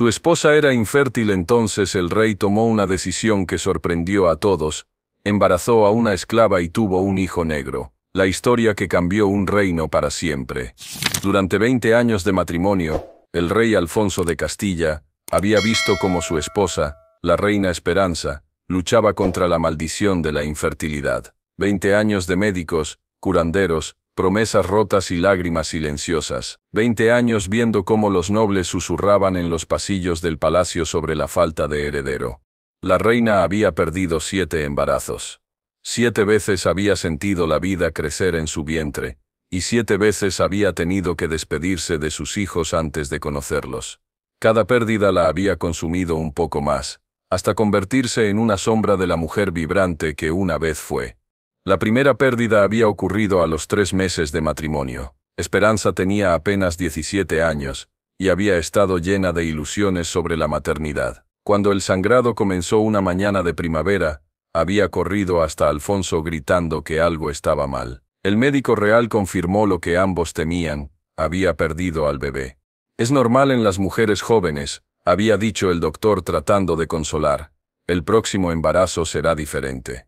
Su esposa era infértil, entonces el rey tomó una decisión que sorprendió a todos: embarazó a una esclava y tuvo un hijo negro. La historia que cambió un reino para siempre. Durante 20 años de matrimonio, el rey Alfonso de Castilla había visto cómo su esposa, la reina Esperanza, luchaba contra la maldición de la infertilidad. 20 años de médicos, curanderos, promesas rotas y lágrimas silenciosas. 20 años viendo cómo los nobles susurraban en los pasillos del palacio sobre la falta de heredero. La reina había perdido 7 embarazos. 7 veces había sentido la vida crecer en su vientre, y 7 veces había tenido que despedirse de sus hijos antes de conocerlos. Cada pérdida la había consumido un poco más, hasta convertirse en una sombra de la mujer vibrante que una vez fue. La primera pérdida había ocurrido a los 3 meses de matrimonio. Esperanza tenía apenas 17 años, y había estado llena de ilusiones sobre la maternidad. Cuando el sangrado comenzó una mañana de primavera, había corrido hasta Alfonso gritando que algo estaba mal. El médico real confirmó lo que ambos temían: había perdido al bebé. Es normal en las mujeres jóvenes, había dicho el doctor tratando de consolar. El próximo embarazo será diferente.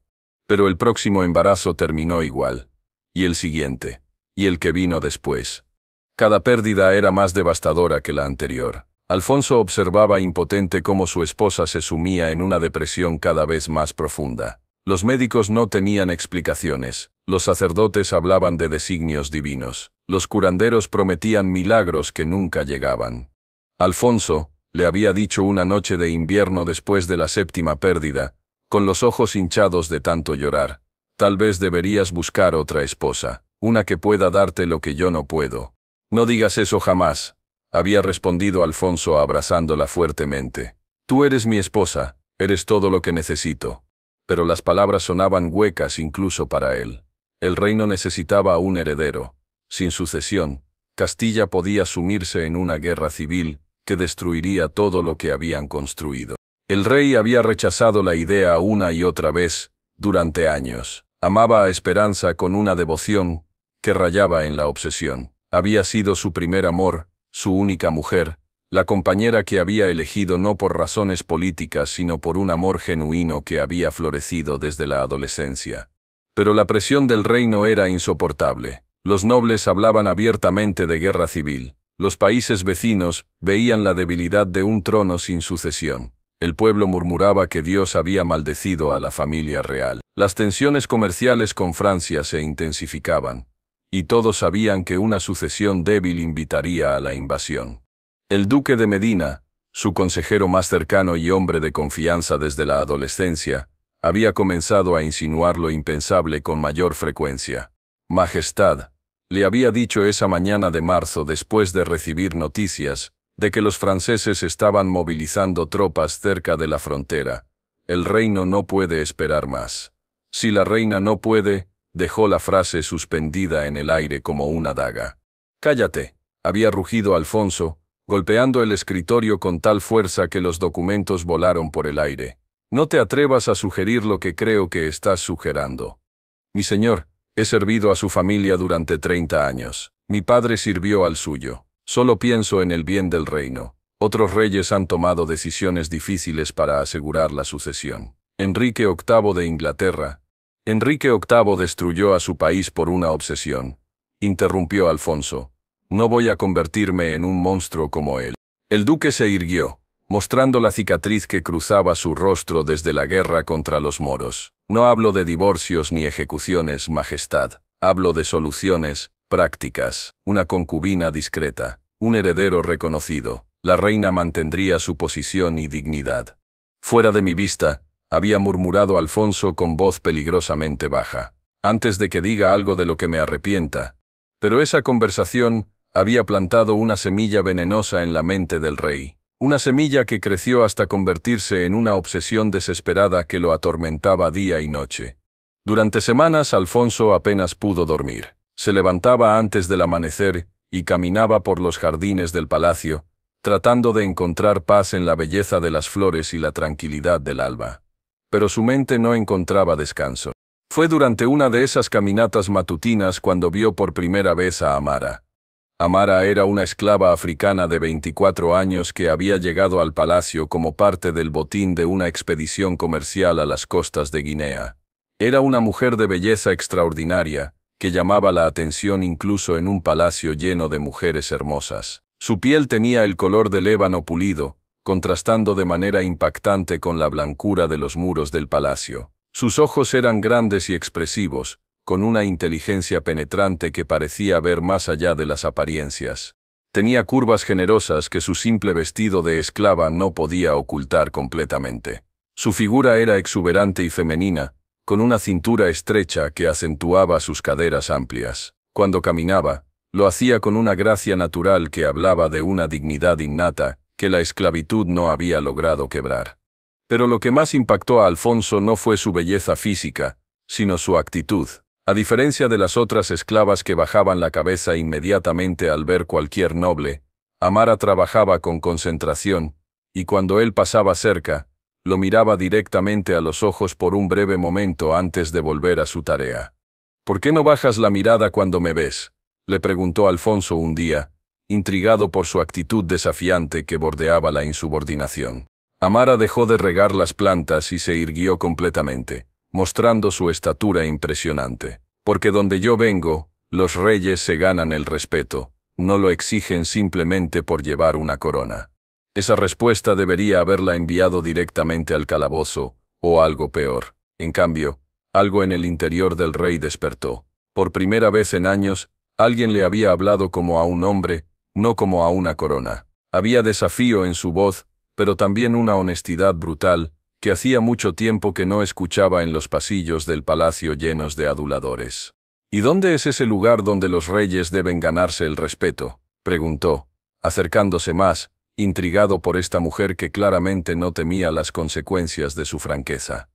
Pero el próximo embarazo terminó igual. Y el siguiente. Y el que vino después. Cada pérdida era más devastadora que la anterior. Alfonso observaba impotente cómo su esposa se sumía en una depresión cada vez más profunda. Los médicos no tenían explicaciones. Los sacerdotes hablaban de designios divinos. Los curanderos prometían milagros que nunca llegaban. Alfonso, le había dicho una noche de invierno después de la 7ª pérdida, con los ojos hinchados de tanto llorar: tal vez deberías buscar otra esposa, una que pueda darte lo que yo no puedo. No digas eso jamás, había respondido Alfonso abrazándola fuertemente. Tú eres mi esposa, eres todo lo que necesito. Pero las palabras sonaban huecas incluso para él. El reino necesitaba un heredero. Sin sucesión, Castilla podía sumirse en una guerra civil que destruiría todo lo que habían construido. El rey había rechazado la idea una y otra vez, durante años. Amaba a Esperanza con una devoción que rayaba en la obsesión. Había sido su primer amor, su única mujer, la compañera que había elegido no por razones políticas sino por un amor genuino que había florecido desde la adolescencia. Pero la presión del reino era insoportable. Los nobles hablaban abiertamente de guerra civil. Los países vecinos veían la debilidad de un trono sin sucesión. El pueblo murmuraba que Dios había maldecido a la familia real. Las tensiones comerciales con Francia se intensificaban, y todos sabían que una sucesión débil invitaría a la invasión. El duque de Medina, su consejero más cercano y hombre de confianza desde la adolescencia, había comenzado a insinuar lo impensable con mayor frecuencia. Majestad, le había dicho esa mañana de marzo después de recibir noticias de que los franceses estaban movilizando tropas cerca de la frontera. El reino no puede esperar más. Si la reina no puede, dejó la frase suspendida en el aire como una daga. Cállate, había rugido Alfonso, golpeando el escritorio con tal fuerza que los documentos volaron por el aire. No te atrevas a sugerir lo que creo que estás sugerando. Mi señor, he servido a su familia durante 30 años. Mi padre sirvió al suyo. Solo pienso en el bien del reino. Otros reyes han tomado decisiones difíciles para asegurar la sucesión. Enrique VIII de Inglaterra. Enrique VIII destruyó a su país por una obsesión. Interrumpió Alfonso. No voy a convertirme en un monstruo como él. El duque se irguió, mostrando la cicatriz que cruzaba su rostro desde la guerra contra los moros. No hablo de divorcios ni ejecuciones, majestad. Hablo de soluciones prácticas, una concubina discreta, un heredero reconocido. La reina mantendría su posición y dignidad. Fuera de mi vista, había murmurado Alfonso con voz peligrosamente baja, antes de que diga algo de lo que me arrepienta. Pero esa conversación había plantado una semilla venenosa en la mente del rey, una semilla que creció hasta convertirse en una obsesión desesperada que lo atormentaba día y noche. Durante semanas Alfonso apenas pudo dormir. Se levantaba antes del amanecer y caminaba por los jardines del palacio, tratando de encontrar paz en la belleza de las flores y la tranquilidad del alba. Pero su mente no encontraba descanso. Fue durante una de esas caminatas matutinas cuando vio por primera vez a Amara. Amara era una esclava africana de 24 años que había llegado al palacio como parte del botín de una expedición comercial a las costas de Guinea. Era una mujer de belleza extraordinaria, que llamaba la atención incluso en un palacio lleno de mujeres hermosas. Su piel tenía el color del ébano pulido, contrastando de manera impactante con la blancura de los muros del palacio. Sus ojos eran grandes y expresivos, con una inteligencia penetrante que parecía ver más allá de las apariencias. Tenía curvas generosas que su simple vestido de esclava no podía ocultar completamente. Su figura era exuberante y femenina, con una cintura estrecha que acentuaba sus caderas amplias. Cuando caminaba, lo hacía con una gracia natural que hablaba de una dignidad innata que la esclavitud no había logrado quebrar. Pero lo que más impactó a Alfonso no fue su belleza física, sino su actitud. A diferencia de las otras esclavas que bajaban la cabeza inmediatamente al ver cualquier noble, Amara trabajaba con concentración, y cuando él pasaba cerca, lo miraba directamente a los ojos por un breve momento antes de volver a su tarea. «¿Por qué no bajas la mirada cuando me ves?», le preguntó Alfonso un día, intrigado por su actitud desafiante que bordeaba la insubordinación. Amara dejó de regar las plantas y se irguió completamente, mostrando su estatura impresionante. «Porque donde yo vengo, los reyes se ganan el respeto, no lo exigen simplemente por llevar una corona». Esa respuesta debería haberla enviado directamente al calabozo, o algo peor. En cambio, algo en el interior del rey despertó. Por primera vez en años, alguien le había hablado como a un hombre, no como a una corona. Había desafío en su voz, pero también una honestidad brutal, que hacía mucho tiempo que no escuchaba en los pasillos del palacio llenos de aduladores. «¿Y dónde es ese lugar donde los reyes deben ganarse el respeto?», preguntó, acercándose más, intrigado por esta mujer que claramente no temía las consecuencias de su franqueza.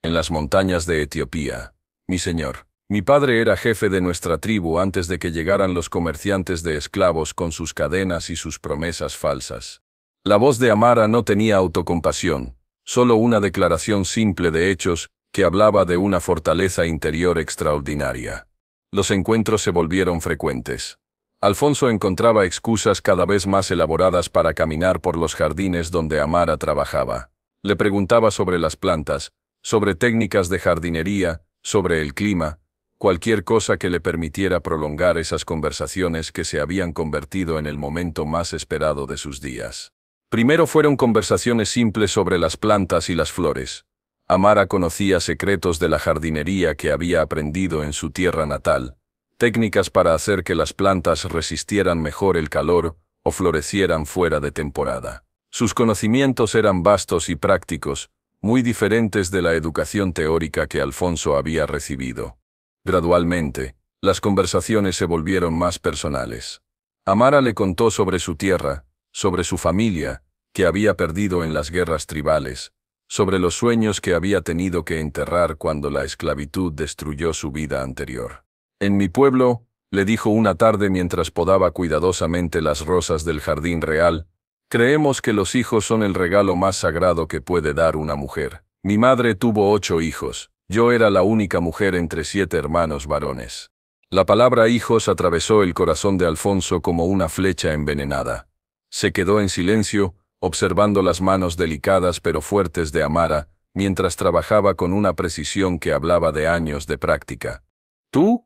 «En las montañas de Etiopía, mi señor. Mi padre era jefe de nuestra tribu antes de que llegaran los comerciantes de esclavos con sus cadenas y sus promesas falsas». La voz de Amara no tenía autocompasión, solo una declaración simple de hechos que hablaba de una fortaleza interior extraordinaria. Los encuentros se volvieron frecuentes. Alfonso encontraba excusas cada vez más elaboradas para caminar por los jardines donde Amara trabajaba. Le preguntaba sobre las plantas, sobre técnicas de jardinería, sobre el clima, cualquier cosa que le permitiera prolongar esas conversaciones que se habían convertido en el momento más esperado de sus días. Primero fueron conversaciones simples sobre las plantas y las flores. Amara conocía secretos de la jardinería que había aprendido en su tierra natal, técnicas para hacer que las plantas resistieran mejor el calor o florecieran fuera de temporada. Sus conocimientos eran vastos y prácticos, muy diferentes de la educación teórica que Alfonso había recibido. Gradualmente, las conversaciones se volvieron más personales. Amara le contó sobre su tierra, sobre su familia, que había perdido en las guerras tribales, sobre los sueños que había tenido que enterrar cuando la esclavitud destruyó su vida anterior. «En mi pueblo», le dijo una tarde mientras podaba cuidadosamente las rosas del jardín real, «creemos que los hijos son el regalo más sagrado que puede dar una mujer. Mi madre tuvo 8 hijos, yo era la única mujer entre 7 hermanos varones». La palabra hijos atravesó el corazón de Alfonso como una flecha envenenada. Se quedó en silencio, observando las manos delicadas pero fuertes de Amara, mientras trabajaba con una precisión que hablaba de años de práctica. «¿Tú?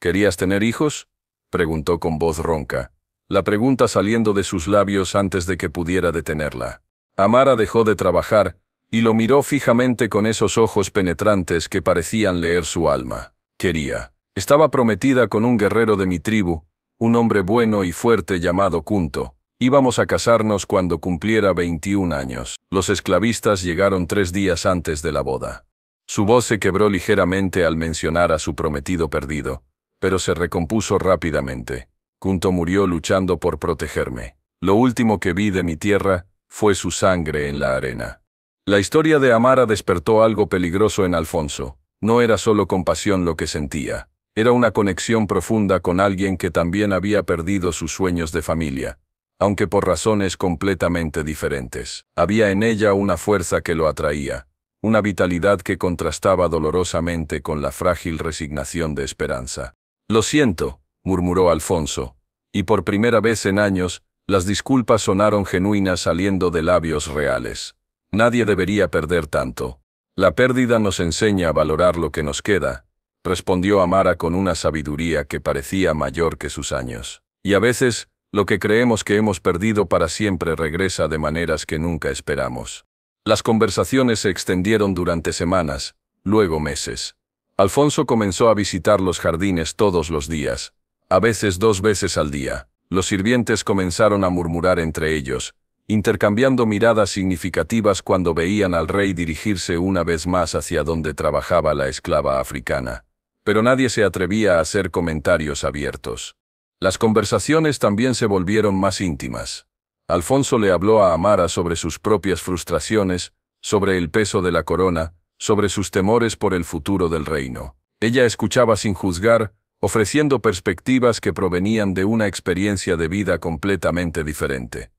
¿Querías tener hijos?», preguntó con voz ronca, la pregunta saliendo de sus labios antes de que pudiera detenerla. Amara dejó de trabajar, y lo miró fijamente con esos ojos penetrantes que parecían leer su alma. «Quería. Estaba prometida con un guerrero de mi tribu, un hombre bueno y fuerte llamado Kunto. Íbamos a casarnos cuando cumpliera 21 años. Los esclavistas llegaron 3 días antes de la boda». Su voz se quebró ligeramente al mencionar a su prometido perdido, pero se recompuso rápidamente. «Kunto murió luchando por protegerme. Lo último que vi de mi tierra fue su sangre en la arena». La historia de Amara despertó algo peligroso en Alfonso. No era solo compasión lo que sentía. Era una conexión profunda con alguien que también había perdido sus sueños de familia, aunque por razones completamente diferentes. Había en ella una fuerza que lo atraía, una vitalidad que contrastaba dolorosamente con la frágil resignación de esperanza. «Lo siento», murmuró Alfonso, Y por primera vez en años, las disculpas sonaron genuinas saliendo de labios reales. Nadie debería perder tanto. La pérdida nos enseña a valorar lo que nos queda, respondió Amara con una sabiduría que parecía mayor que sus años. Y a veces, lo que creemos que hemos perdido para siempre regresa de maneras que nunca esperamos. Las conversaciones se extendieron durante semanas, luego meses. Alfonso comenzó a visitar los jardines todos los días, a veces 2 veces al día. Los sirvientes comenzaron a murmurar entre ellos, intercambiando miradas significativas cuando veían al rey dirigirse una vez más hacia donde trabajaba la esclava africana. Pero nadie se atrevía a hacer comentarios abiertos. Las conversaciones también se volvieron más íntimas. Alfonso le habló a Amara sobre sus propias frustraciones, sobre el peso de la corona, sobre sus temores por el futuro del reino. Ella escuchaba sin juzgar, ofreciendo perspectivas que provenían de una experiencia de vida completamente diferente.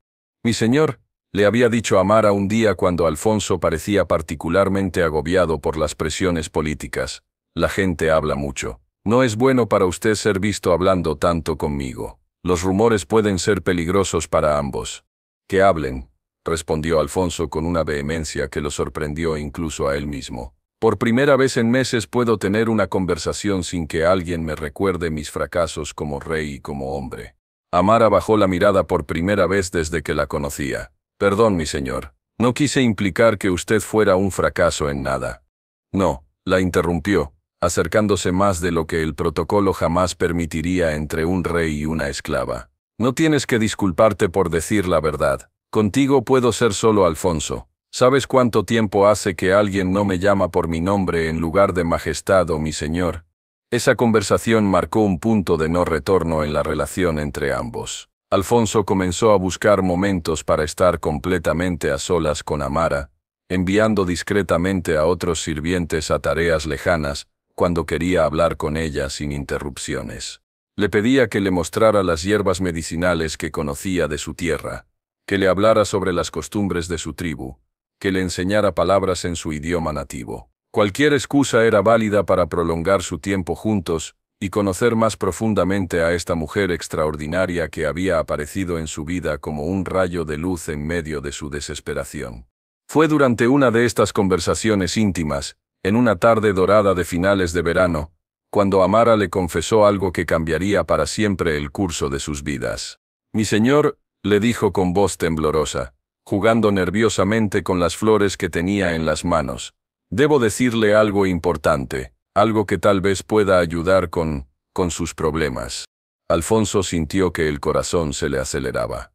«Mi señor», le había dicho Amara un día cuando Alfonso parecía particularmente agobiado por las presiones políticas, «la gente habla mucho. No es bueno para usted ser visto hablando tanto conmigo. Los rumores pueden ser peligrosos para ambos». «Que hablen», respondió Alfonso con una vehemencia que lo sorprendió incluso a él mismo. «Por primera vez en meses puedo tener una conversación sin que alguien me recuerde mis fracasos como rey y como hombre». Amara bajó la mirada por primera vez desde que la conocía. «Perdón, mi señor. No quise implicar que usted fuera un fracaso en nada». «No», la interrumpió, acercándose más de lo que el protocolo jamás permitiría entre un rey y una esclava. «No tienes que disculparte por decir la verdad. Contigo puedo ser solo Alfonso. ¿Sabes cuánto tiempo hace que alguien no me llama por mi nombre en lugar de majestad o mi señor?» Esa conversación marcó un punto de no retorno en la relación entre ambos. Alfonso comenzó a buscar momentos para estar completamente a solas con Amara, enviando discretamente a otros sirvientes a tareas lejanas, cuando quería hablar con ella sin interrupciones. Le pedía que le mostrara las hierbas medicinales que conocía de su tierra, que le hablara sobre las costumbres de su tribu, que le enseñara palabras en su idioma nativo. Cualquier excusa era válida para prolongar su tiempo juntos y conocer más profundamente a esta mujer extraordinaria que había aparecido en su vida como un rayo de luz en medio de su desesperación. Fue durante una de estas conversaciones íntimas, en una tarde dorada de finales de verano, cuando Amara le confesó algo que cambiaría para siempre el curso de sus vidas. «Mi señor», le dijo con voz temblorosa, jugando nerviosamente con las flores que tenía en las manos, «debo decirle algo importante, algo que tal vez pueda ayudar con sus problemas». Alfonso sintió que el corazón se le aceleraba.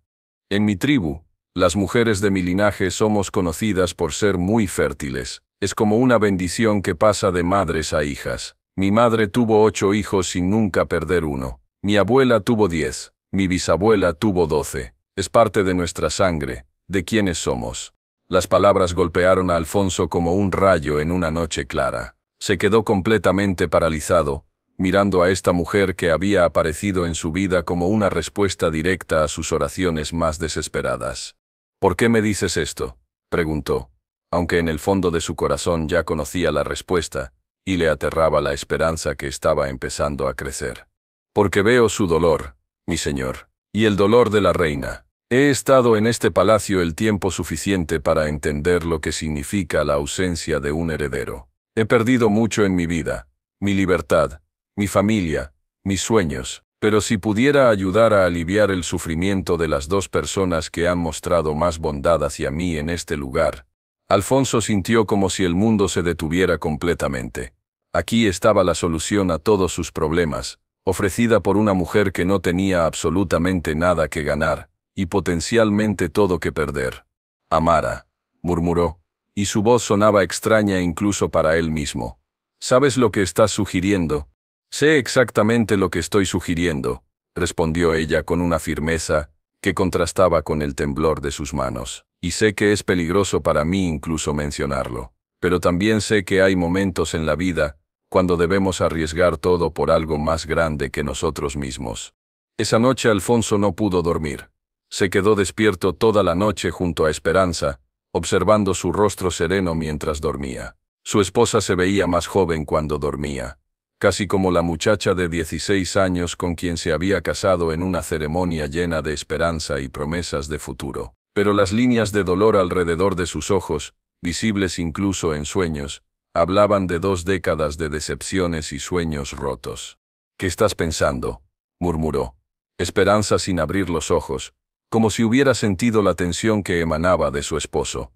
«En mi tribu, las mujeres de mi linaje somos conocidas por ser muy fértiles. Es como una bendición que pasa de madres a hijas. Mi madre tuvo 8 hijos sin nunca perder uno. Mi abuela tuvo 10. Mi bisabuela tuvo 12. Es parte de nuestra sangre, de quienes somos». Las palabras golpearon a Alfonso como un rayo en una noche clara. Se quedó completamente paralizado, mirando a esta mujer que había aparecido en su vida como una respuesta directa a sus oraciones más desesperadas. «¿Por qué me dices esto?», preguntó, aunque en el fondo de su corazón ya conocía la respuesta, y le aterraba la esperanza que estaba empezando a crecer. «Porque veo su dolor, mi señor, y el dolor de la reina. He estado en este palacio el tiempo suficiente para entender lo que significa la ausencia de un heredero. He perdido mucho en mi vida, mi libertad, mi familia, mis sueños, pero si pudiera ayudar a aliviar el sufrimiento de las 2 personas que han mostrado más bondad hacia mí en este lugar». Alfonso sintió como si el mundo se detuviera completamente. Aquí estaba la solución a todos sus problemas, ofrecida por una mujer que no tenía absolutamente nada que ganar, y potencialmente todo que perder. «Amara», murmuró, y su voz sonaba extraña incluso para él mismo. «¿Sabes lo que estás sugiriendo?». «Sé exactamente lo que estoy sugiriendo», respondió ella con una firmeza que contrastaba con el temblor de sus manos. «Y sé que es peligroso para mí incluso mencionarlo. Pero también sé que hay momentos en la vida cuando debemos arriesgar todo por algo más grande que nosotros mismos». Esa noche Alfonso no pudo dormir. Se quedó despierto toda la noche junto a Esperanza, observando su rostro sereno mientras dormía. Su esposa se veía más joven cuando dormía. casi como la muchacha de 16 años con quien se había casado en una ceremonia llena de esperanza y promesas de futuro. Pero las líneas de dolor alrededor de sus ojos, visibles incluso en sueños, hablaban de 2 décadas de decepciones y sueños rotos. «¿Qué estás pensando?», murmuró. Esperanza sin abrir los ojos, como si hubiera sentido la tensión que emanaba de su esposo.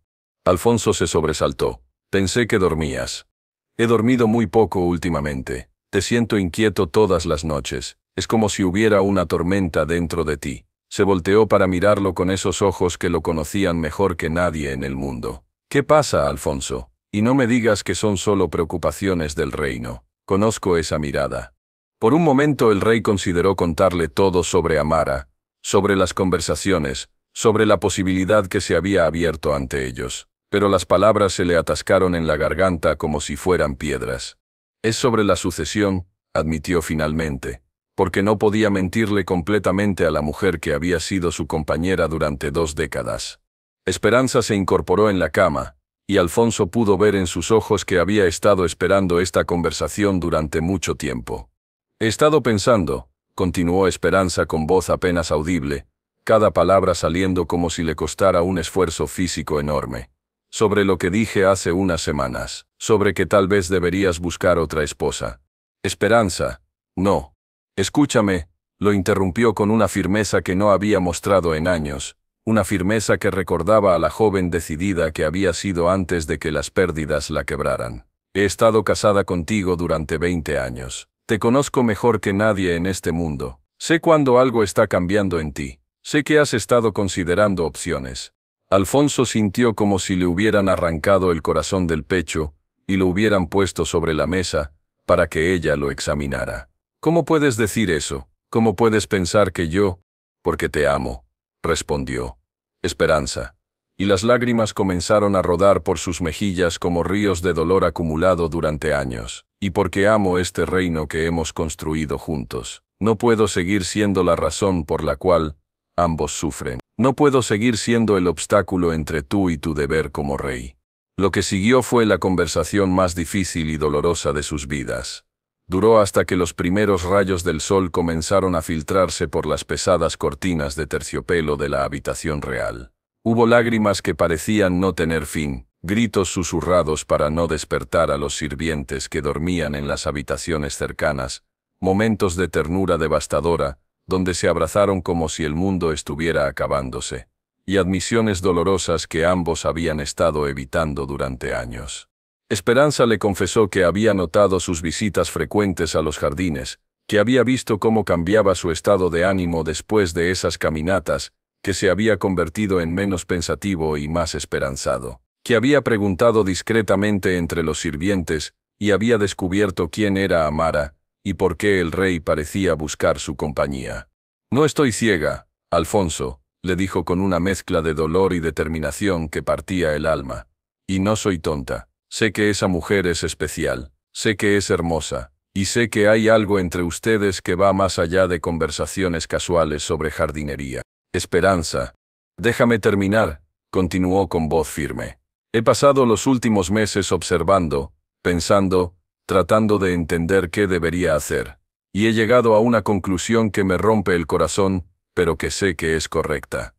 Alfonso se sobresaltó. «Pensé que dormías». «He dormido muy poco últimamente. Te siento inquieto todas las noches. Es como si hubiera una tormenta dentro de ti». Se volteó para mirarlo con esos ojos que lo conocían mejor que nadie en el mundo. «¿Qué pasa, Alfonso? Y no me digas que son solo preocupaciones del reino. Conozco esa mirada». Por un momento el rey consideró contarle todo sobre Amara, sobre las conversaciones, sobre la posibilidad que se había abierto ante ellos. Pero las palabras se le atascaron en la garganta como si fueran piedras. «Es sobre la sucesión», admitió finalmente, porque no podía mentirle completamente a la mujer que había sido su compañera durante 2 décadas. Esperanza se incorporó en la cama, y Alfonso pudo ver en sus ojos que había estado esperando esta conversación durante mucho tiempo. «He estado pensando», continuó Esperanza con voz apenas audible, cada palabra saliendo como si le costara un esfuerzo físico enorme, «sobre lo que dije hace unas semanas, sobre que tal vez deberías buscar otra esposa». «Esperanza, no. Escúchame», lo interrumpió con una firmeza que no había mostrado en años, una firmeza que recordaba a la joven decidida que había sido antes de que las pérdidas la quebraran. «He estado casada contigo durante 20 años. Te conozco mejor que nadie en este mundo. Sé cuando algo está cambiando en ti. Sé que has estado considerando opciones». Alfonso sintió como si le hubieran arrancado el corazón del pecho y lo hubieran puesto sobre la mesa para que ella lo examinara. «¿Cómo puedes decir eso? ¿Cómo puedes pensar que yo?» «Porque te amo», respondió Esperanza. Y las lágrimas comenzaron a rodar por sus mejillas como ríos de dolor acumulado durante años. «Y porque amo este reino que hemos construido juntos. No puedo seguir siendo la razón por la cual ambos sufren. No puedo seguir siendo el obstáculo entre tú y tu deber como rey». Lo que siguió fue la conversación más difícil y dolorosa de sus vidas. Duró hasta que los primeros rayos del sol comenzaron a filtrarse por las pesadas cortinas de terciopelo de la habitación real. Hubo lágrimas que parecían no tener fin, gritos susurrados para no despertar a los sirvientes que dormían en las habitaciones cercanas, momentos de ternura devastadora, donde se abrazaron como si el mundo estuviera acabándose, y admisiones dolorosas que ambos habían estado evitando durante años. Esperanza le confesó que había notado sus visitas frecuentes a los jardines, que había visto cómo cambiaba su estado de ánimo después de esas caminatas, que se había convertido en menos pensativo y más esperanzado, que había preguntado discretamente entre los sirvientes y había descubierto quién era Amara y por qué el rey parecía buscar su compañía. «No estoy ciega, Alfonso», le dijo con una mezcla de dolor y determinación que partía el alma. «Y no soy tonta. Sé que esa mujer es especial, sé que es hermosa, y sé que hay algo entre ustedes que va más allá de conversaciones casuales sobre jardinería». «Esperanza. Déjame terminar», continuó con voz firme. «He pasado los últimos meses observando, pensando, tratando de entender qué debería hacer, y he llegado a una conclusión que me rompe el corazón, pero que sé que es correcta».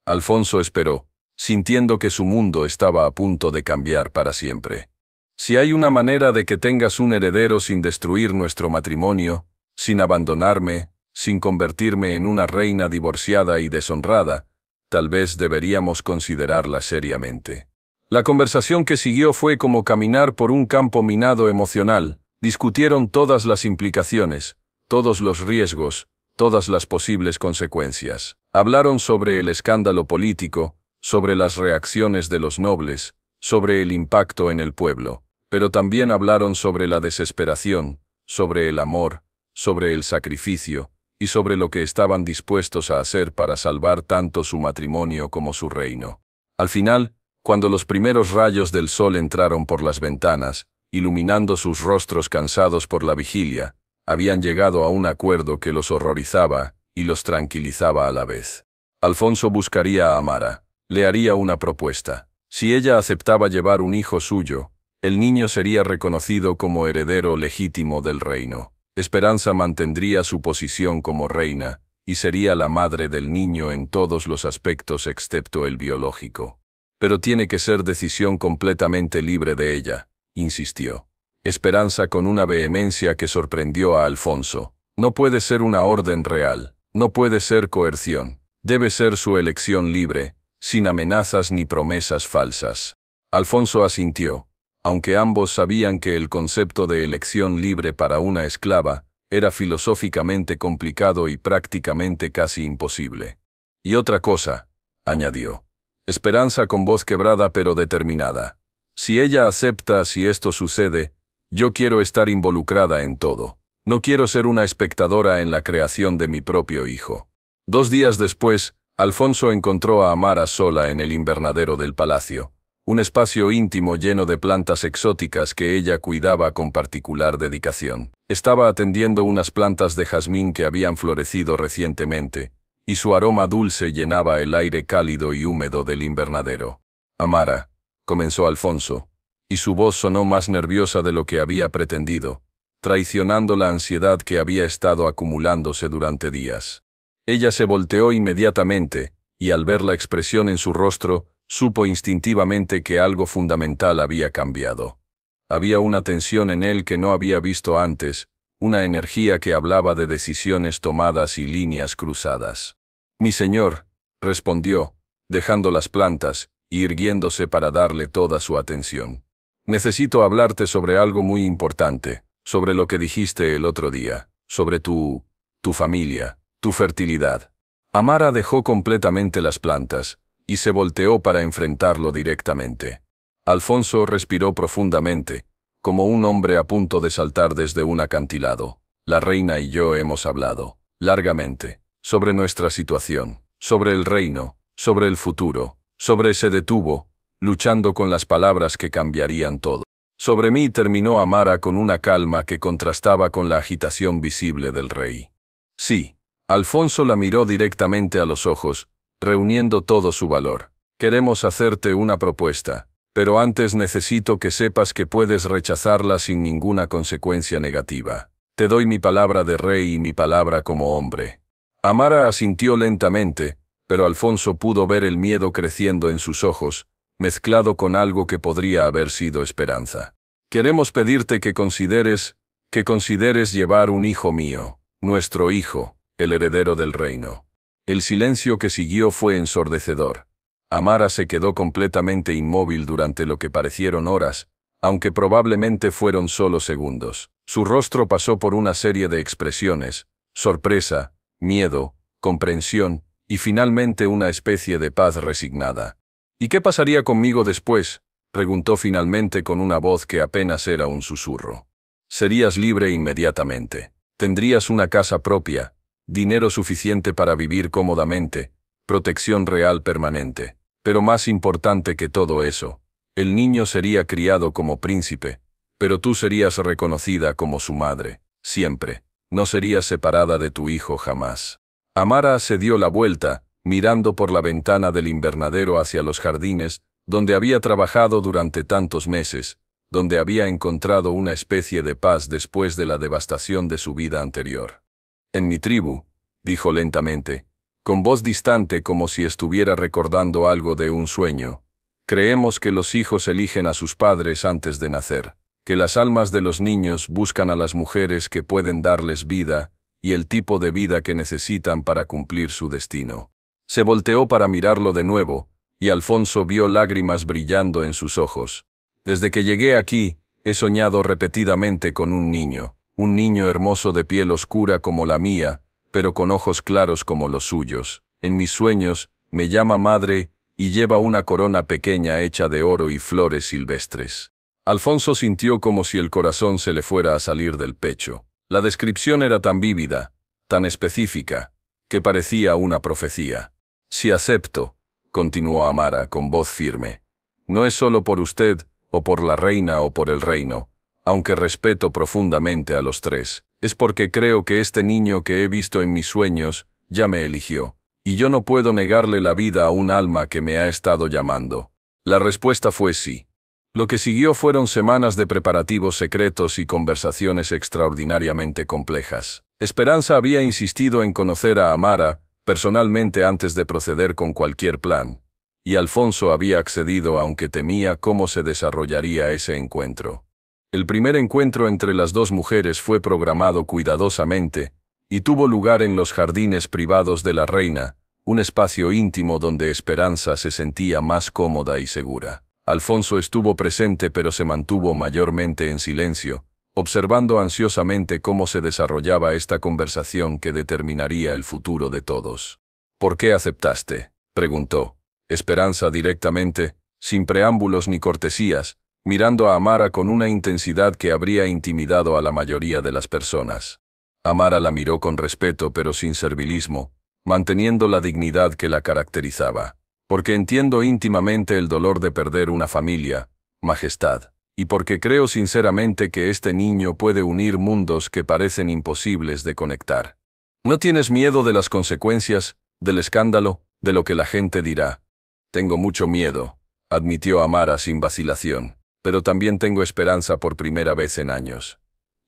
Alfonso esperó, sintiendo que su mundo estaba a punto de cambiar para siempre. «Si hay una manera de que tengas un heredero sin destruir nuestro matrimonio, sin abandonarme, sin convertirme en una reina divorciada y deshonrada, tal vez deberíamos considerarla seriamente». La conversación que siguió fue como caminar por un campo minado emocional. Discutieron todas las implicaciones, todos los riesgos, todas las posibles consecuencias. Hablaron sobre el escándalo político, sobre las reacciones de los nobles, sobre el impacto en el pueblo, pero también hablaron sobre la desesperación, sobre el amor, sobre el sacrificio, y sobre lo que estaban dispuestos a hacer para salvar tanto su matrimonio como su reino. Al final, cuando los primeros rayos del sol entraron por las ventanas, iluminando sus rostros cansados por la vigilia, habían llegado a un acuerdo que los horrorizaba y los tranquilizaba a la vez. Alfonso buscaría a Amara, le haría una propuesta. Si ella aceptaba llevar un hijo suyo, El niño sería reconocido como heredero legítimo del reino. Esperanza mantendría su posición como reina, y sería la madre del niño en todos los aspectos excepto el biológico. Pero tiene que ser decisión completamente libre de ella, insistió Esperanza con una vehemencia que sorprendió a Alfonso. No puede ser una orden real, no puede ser coerción, debe ser su elección libre, sin amenazas ni promesas falsas. Alfonso asintió, aunque ambos sabían que el concepto de elección libre para una esclava era filosóficamente complicado y prácticamente casi imposible. Y otra cosa, añadió Esperanza con voz quebrada pero determinada. Si ella acepta, si esto sucede, yo quiero estar involucrada en todo. No quiero ser una espectadora en la creación de mi propio hijo. 2 días después, Alfonso encontró a Amara sola en el invernadero del palacio, un espacio íntimo lleno de plantas exóticas que ella cuidaba con particular dedicación. Estaba atendiendo unas plantas de jazmín que habían florecido recientemente, y su aroma dulce llenaba el aire cálido y húmedo del invernadero. Amara, comenzó Alfonso, y su voz sonó más nerviosa de lo que había pretendido, traicionando la ansiedad que había estado acumulándose durante días. Ella se volteó inmediatamente, y al ver la expresión en su rostro, supo instintivamente que algo fundamental había cambiado. Había una tensión en él que no había visto antes, una energía que hablaba de decisiones tomadas y líneas cruzadas. «Mi señor», respondió, dejando las plantas, y irguiéndose para darle toda su atención. «Necesito hablarte sobre algo muy importante, sobre lo que dijiste el otro día, sobre tu familia, tu fertilidad». Amara dejó completamente las plantas, y se volteó para enfrentarlo directamente. Alfonso respiró profundamente, como un hombre a punto de saltar desde un acantilado. «La reina y yo hemos hablado, largamente, sobre nuestra situación, sobre el reino, sobre el futuro». Se detuvo, luchando con las palabras que cambiarían todo. «Sobre mí», terminó Amara con una calma que contrastaba con la agitación visible del rey. «Sí». Alfonso la miró directamente a los ojos, reuniendo todo su valor. «Queremos hacerte una propuesta, pero antes necesito que sepas que puedes rechazarla sin ninguna consecuencia negativa. Te doy mi palabra de rey y mi palabra como hombre». Amara asintió lentamente, pero Alfonso pudo ver el miedo creciendo en sus ojos, mezclado con algo que podría haber sido esperanza. «Queremos pedirte que consideres llevar un hijo mío, nuestro hijo, el heredero del reino». El silencio que siguió fue ensordecedor. Amara se quedó completamente inmóvil durante lo que parecieron horas, aunque probablemente fueron solo segundos. Su rostro pasó por una serie de expresiones: sorpresa, miedo, comprensión, y finalmente una especie de paz resignada. «¿Y qué pasaría conmigo después?», preguntó finalmente con una voz que apenas era un susurro. «Serías libre inmediatamente. Tendrías una casa propia, dinero suficiente para vivir cómodamente, protección real permanente. Pero más importante que todo eso, el niño sería criado como príncipe, pero tú serías reconocida como su madre, siempre. No serías separada de tu hijo jamás». Amara se dio la vuelta, mirando por la ventana del invernadero hacia los jardines, donde había trabajado durante tantos meses, donde había encontrado una especie de paz después de la devastación de su vida anterior. «En mi tribu», dijo lentamente, con voz distante como si estuviera recordando algo de un sueño, «creemos que los hijos eligen a sus padres antes de nacer, que las almas de los niños buscan a las mujeres que pueden darles vida y el tipo de vida que necesitan para cumplir su destino». Se volteó para mirarlo de nuevo, y Alfonso vio lágrimas brillando en sus ojos. «Desde que llegué aquí, he soñado repetidamente con un niño hermoso de piel oscura como la mía, pero con ojos claros como los suyos. En mis sueños, me llama madre y lleva una corona pequeña hecha de oro y flores silvestres». Alfonso sintió como si el corazón se le fuera a salir del pecho. La descripción era tan vívida, tan específica, que parecía una profecía. «Si acepto», continuó Amara con voz firme, «no es solo por usted, o por la reina o por el reino, aunque respeto profundamente a los tres, es porque creo que este niño que he visto en mis sueños ya me eligió, y yo no puedo negarle la vida a un alma que me ha estado llamando». La respuesta fue sí. Lo que siguió fueron semanas de preparativos secretos y conversaciones extraordinariamente complejas. Esperanza había insistido en conocer a Amara personalmente antes de proceder con cualquier plan, y Alfonso había accedido aunque temía cómo se desarrollaría ese encuentro. El primer encuentro entre las dos mujeres fue programado cuidadosamente y tuvo lugar en los jardines privados de la reina, un espacio íntimo donde Esperanza se sentía más cómoda y segura. Alfonso estuvo presente pero se mantuvo mayormente en silencio, observando ansiosamente cómo se desarrollaba esta conversación que determinaría el futuro de todos. ¿Por qué aceptaste?, preguntó Esperanza directamente, sin preámbulos ni cortesías, mirando a Amara con una intensidad que habría intimidado a la mayoría de las personas. Amara la miró con respeto pero sin servilismo, manteniendo la dignidad que la caracterizaba. Porque entiendo íntimamente el dolor de perder una familia, Majestad, y porque creo sinceramente que este niño puede unir mundos que parecen imposibles de conectar. ¿No tienes miedo de las consecuencias, del escándalo, de lo que la gente dirá? Tengo mucho miedo, admitió Amara sin vacilación, pero también tengo esperanza por primera vez en años.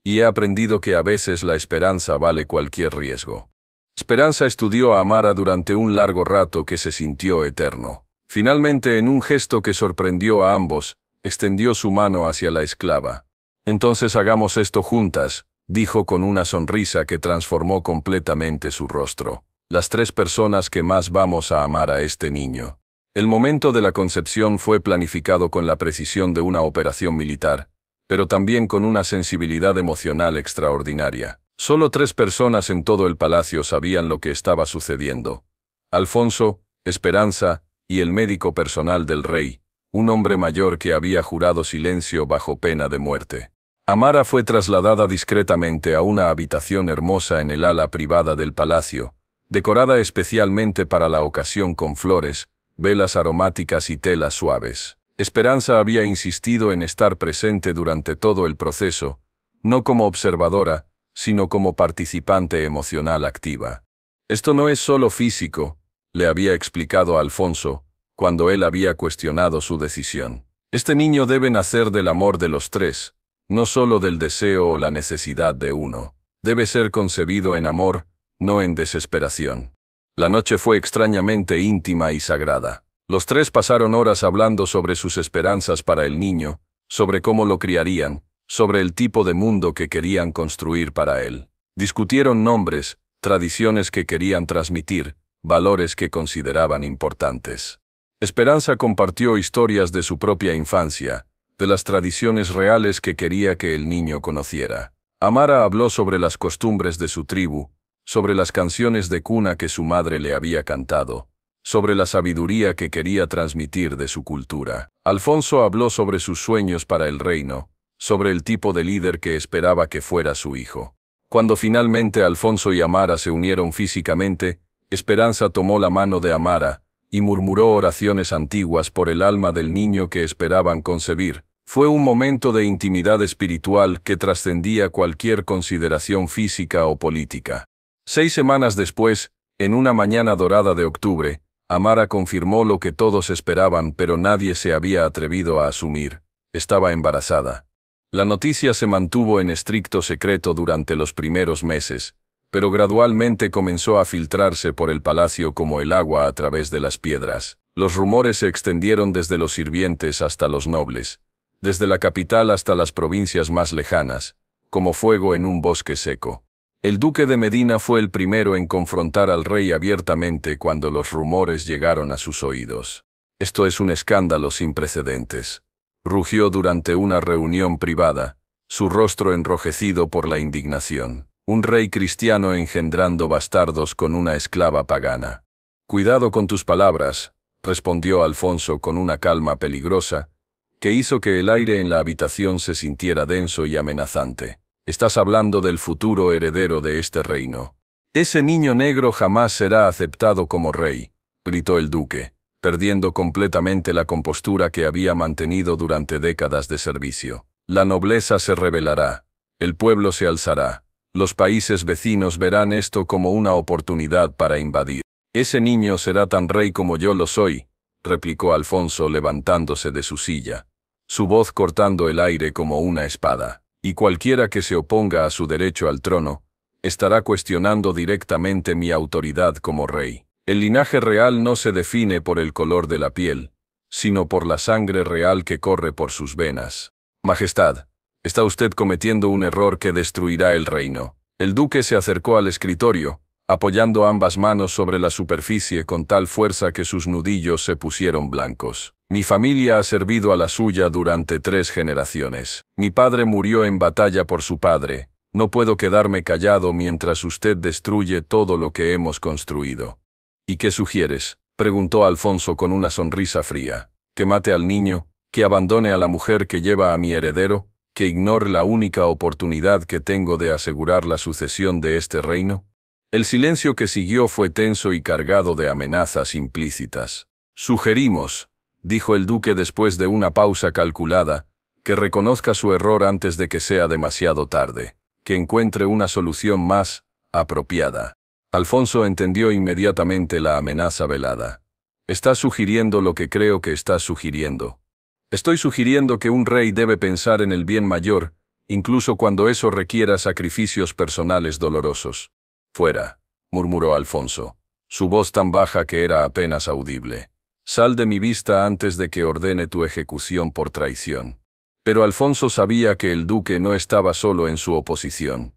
Y he aprendido que a veces la esperanza vale cualquier riesgo. Esperanza estudió a Amara durante un largo rato que se sintió eterno. Finalmente, en un gesto que sorprendió a ambos, extendió su mano hacia la esclava. «Entonces hagamos esto juntas», dijo con una sonrisa que transformó completamente su rostro. «Las tres personas que más vamos a amar a este niño». El momento de la concepción fue planificado con la precisión de una operación militar, pero también con una sensibilidad emocional extraordinaria. Solo 3 personas en todo el palacio sabían lo que estaba sucediendo: Alfonso, Esperanza y el médico personal del rey, un hombre mayor que había jurado silencio bajo pena de muerte. Amara fue trasladada discretamente a una habitación hermosa en el ala privada del palacio, decorada especialmente para la ocasión con flores, velas aromáticas y telas suaves. Esperanza había insistido en estar presente durante todo el proceso, no como observadora, sino como participante emocional activa. «Esto no es solo físico», le había explicado a Alfonso, cuando él había cuestionado su decisión. «Este niño debe nacer del amor de los 3, no solo del deseo o la necesidad de uno. Debe ser concebido en amor, no en desesperación». La noche fue extrañamente íntima y sagrada. Los 3 pasaron horas hablando sobre sus esperanzas para el niño, sobre cómo lo criarían, sobre el tipo de mundo que querían construir para él. Discutieron nombres, tradiciones que querían transmitir, valores que consideraban importantes. Esperanza compartió historias de su propia infancia, de las tradiciones reales que quería que el niño conociera. Amara habló sobre las costumbres de su tribu, sobre las canciones de cuna que su madre le había cantado, sobre la sabiduría que quería transmitir de su cultura. Alfonso habló sobre sus sueños para el reino, sobre el tipo de líder que esperaba que fuera su hijo. Cuando finalmente Alfonso y Amara se unieron físicamente, Esperanza tomó la mano de Amara y murmuró oraciones antiguas por el alma del niño que esperaban concebir. Fue un momento de intimidad espiritual que trascendía cualquier consideración física o política. 6 semanas después, en una mañana dorada de octubre, Amara confirmó lo que todos esperaban pero nadie se había atrevido a asumir: estaba embarazada. La noticia se mantuvo en estricto secreto durante los primeros meses, pero gradualmente comenzó a filtrarse por el palacio como el agua a través de las piedras. Los rumores se extendieron desde los sirvientes hasta los nobles, desde la capital hasta las provincias más lejanas, como fuego en un bosque seco. El duque de Medina fue el primero en confrontar al rey abiertamente cuando los rumores llegaron a sus oídos. «Esto es un escándalo sin precedentes», rugió durante una reunión privada, su rostro enrojecido por la indignación. «Un rey cristiano engendrando bastardos con una esclava pagana». «Cuidado con tus palabras», respondió Alfonso con una calma peligrosa, que hizo que el aire en la habitación se sintiera denso y amenazante. «Estás hablando del futuro heredero de este reino. Ese niño negro jamás será aceptado como rey», gritó el duque, perdiendo completamente la compostura que había mantenido durante décadas de servicio. «La nobleza se rebelará, el pueblo se alzará, los países vecinos verán esto como una oportunidad para invadir». «Ese niño será tan rey como yo lo soy», replicó Alfonso levantándose de su silla. su voz cortando el aire como una espada. Y cualquiera que se oponga a su derecho al trono, estará cuestionando directamente mi autoridad como rey. El linaje real no se define por el color de la piel, sino por la sangre real que corre por sus venas. Majestad, está usted cometiendo un error que destruirá el reino. El duque se acercó al escritorio, apoyando ambas manos sobre la superficie con tal fuerza que sus nudillos se pusieron blancos. Mi familia ha servido a la suya durante 3 generaciones. Mi padre murió en batalla por su padre. No puedo quedarme callado mientras usted destruye todo lo que hemos construido. ¿Y qué sugieres?, preguntó Alfonso con una sonrisa fría. ¿Que mate al niño? ¿Que abandone a la mujer que lleva a mi heredero? ¿Que ignore la única oportunidad que tengo de asegurar la sucesión de este reino? El silencio que siguió fue tenso y cargado de amenazas implícitas. Sugerimos, dijo el duque después de una pausa calculada, que reconozca su error antes de que sea demasiado tarde, que encuentre una solución más apropiada. Alfonso entendió inmediatamente la amenaza velada. Estás sugiriendo lo que creo que estás sugiriendo. Estoy sugiriendo que un rey debe pensar en el bien mayor, incluso cuando eso requiera sacrificios personales dolorosos. Fuera, murmuró Alfonso, su voz tan baja que era apenas audible. Sal de mi vista antes de que ordene tu ejecución por traición. Pero Alfonso sabía que el duque no estaba solo en su oposición.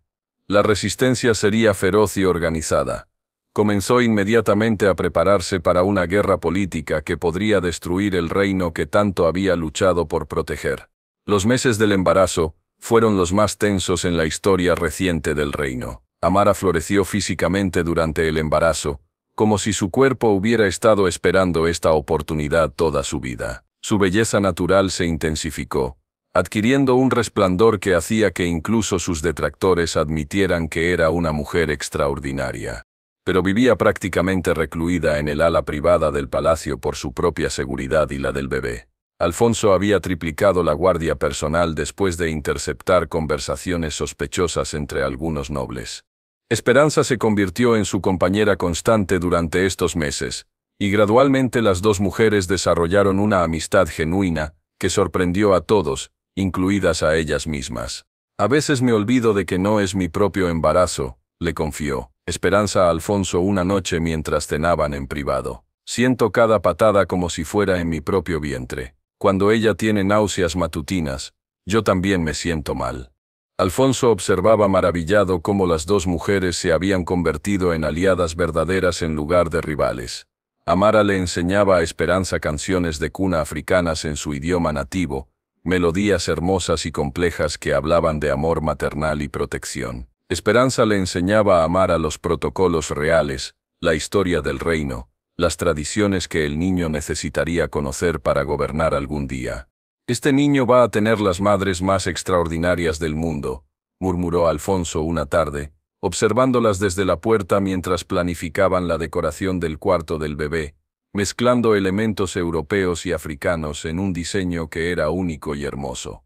La resistencia sería feroz y organizada. Comenzó inmediatamente a prepararse para una guerra política que podría destruir el reino que tanto había luchado por proteger. Los meses del embarazo fueron los más tensos en la historia reciente del reino. Amara floreció físicamente durante el embarazo, como si su cuerpo hubiera estado esperando esta oportunidad toda su vida. Su belleza natural se intensificó, adquiriendo un resplandor que hacía que incluso sus detractores admitieran que era una mujer extraordinaria. Pero vivía prácticamente recluida en el ala privada del palacio por su propia seguridad y la del bebé. Alfonso había triplicado la guardia personal después de interceptar conversaciones sospechosas entre algunos nobles. Esperanza se convirtió en su compañera constante durante estos meses, y gradualmente las dos mujeres desarrollaron una amistad genuina que sorprendió a todos, incluidas a ellas mismas. A veces me olvido de que no es mi propio embarazo, le confió Esperanza a Alfonso una noche mientras cenaban en privado. Siento cada patada como si fuera en mi propio vientre. Cuando ella tiene náuseas matutinas, yo también me siento mal. Alfonso observaba maravillado cómo las dos mujeres se habían convertido en aliadas verdaderas en lugar de rivales. Amara le enseñaba a Esperanza canciones de cuna africanas en su idioma nativo, melodías hermosas y complejas que hablaban de amor maternal y protección. Esperanza le enseñaba a Amara los protocolos reales, la historia del reino, las tradiciones que el niño necesitaría conocer para gobernar algún día. «Este niño va a tener las madres más extraordinarias del mundo», murmuró Alfonso una tarde, observándolas desde la puerta mientras planificaban la decoración del cuarto del bebé, mezclando elementos europeos y africanos en un diseño que era único y hermoso.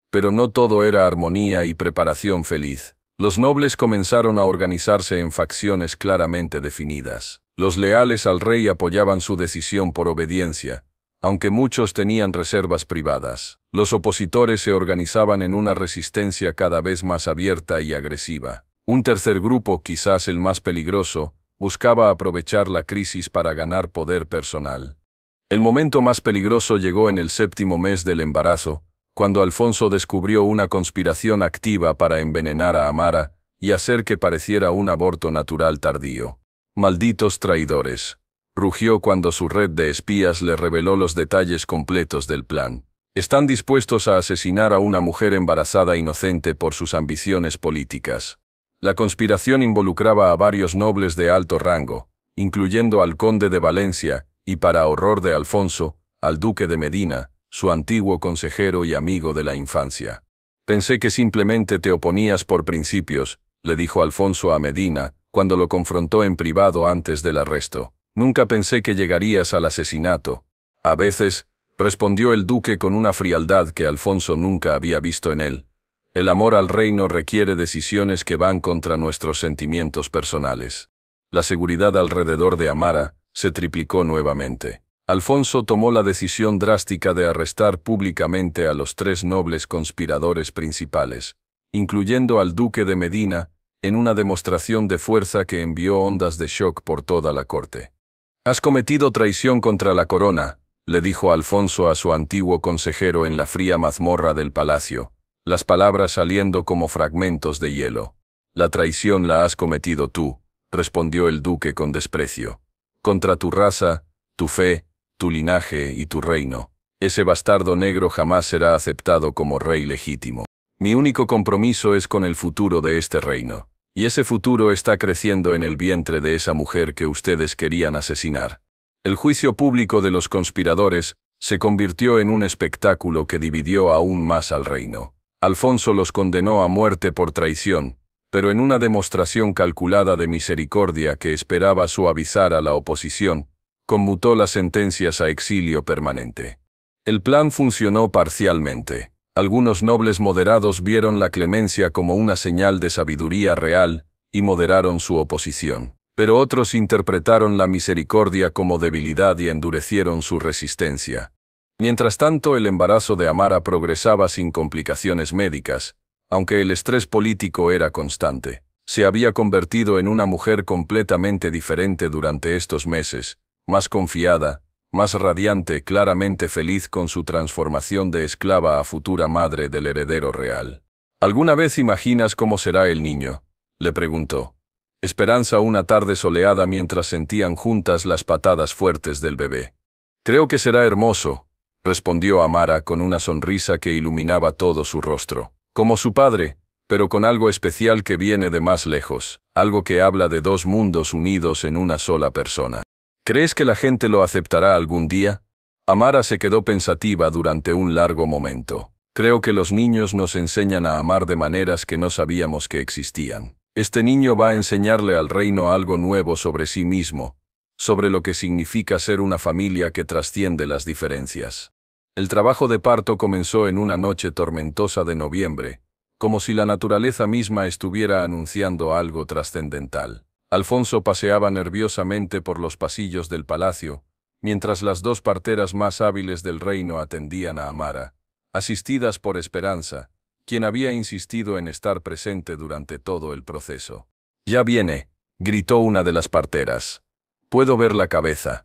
Pero no todo era armonía y preparación feliz. Los nobles comenzaron a organizarse en facciones claramente definidas. Los leales al rey apoyaban su decisión por obediencia, aunque muchos tenían reservas privadas. Los opositores se organizaban en una resistencia cada vez más abierta y agresiva. Un tercer grupo, quizás el más peligroso, buscaba aprovechar la crisis para ganar poder personal. El momento más peligroso llegó en el 7º mes del embarazo, cuando Alfonso descubrió una conspiración activa para envenenar a Amara y hacer que pareciera un aborto natural tardío. «Malditos traidores», rugió cuando su red de espías le reveló los detalles completos del plan. «Están dispuestos a asesinar a una mujer embarazada inocente por sus ambiciones políticas». La conspiración involucraba a varios nobles de alto rango, incluyendo al conde de Valencia, y para horror de Alfonso, al duque de Medina, su antiguo consejero y amigo de la infancia. «Pensé que simplemente te oponías por principios», le dijo Alfonso a Medina, cuando lo confrontó en privado antes del arresto. «Nunca pensé que llegarías al asesinato». «A veces», respondió el duque con una frialdad que Alfonso nunca había visto en él, «el amor al reino requiere decisiones que van contra nuestros sentimientos personales». La seguridad alrededor de Amara se triplicó nuevamente. Alfonso tomó la decisión drástica de arrestar públicamente a los 3 nobles conspiradores principales, incluyendo al duque de Medina, en una demostración de fuerza que envió ondas de shock por toda la corte. «Has cometido traición contra la corona», le dijo Alfonso a su antiguo consejero en la fría mazmorra del palacio, las palabras saliendo como fragmentos de hielo. «La traición la has cometido tú», respondió el duque con desprecio. «Contra tu raza, tu fe, tu linaje y tu reino. Ese bastardo negro jamás será aceptado como rey legítimo. Mi único compromiso es con el futuro de este reino. Y ese futuro está creciendo en el vientre de esa mujer que ustedes querían asesinar». El juicio público de los conspiradores se convirtió en un espectáculo que dividió aún más al reino. Alfonso los condenó a muerte por traición, pero en una demostración calculada de misericordia que esperaba suavizar a la oposición, conmutó las sentencias a exilio permanente. El plan funcionó parcialmente. Algunos nobles moderados vieron la clemencia como una señal de sabiduría real y moderaron su oposición. Pero otros interpretaron la misericordia como debilidad y endurecieron su resistencia. Mientras tanto, el embarazo de Amara progresaba sin complicaciones médicas, aunque el estrés político era constante. Se había convertido en una mujer completamente diferente durante estos meses, más confiada, más radiante, claramente feliz con su transformación de esclava a futura madre del heredero real. «¿Alguna vez imaginas cómo será el niño?», le preguntó Esperanza una tarde soleada mientras sentían juntas las patadas fuertes del bebé. «Creo que será hermoso», respondió Amara con una sonrisa que iluminaba todo su rostro. «Como su padre, pero con algo especial que viene de más lejos, algo que habla de 2 mundos unidos en una sola persona. ¿Crees que la gente lo aceptará algún día?». Amara se quedó pensativa durante un largo momento. «Creo que los niños nos enseñan a amar de maneras que no sabíamos que existían. Este niño va a enseñarle al reino algo nuevo sobre sí mismo, sobre lo que significa ser una familia que trasciende las diferencias». El trabajo de parto comenzó en una noche tormentosa de noviembre, como si la naturaleza misma estuviera anunciando algo trascendental. Alfonso paseaba nerviosamente por los pasillos del palacio, mientras las 2 parteras más hábiles del reino atendían a Amara, asistidas por Esperanza, quien había insistido en estar presente durante todo el proceso. «Ya viene», gritó una de las parteras. «Puedo ver la cabeza».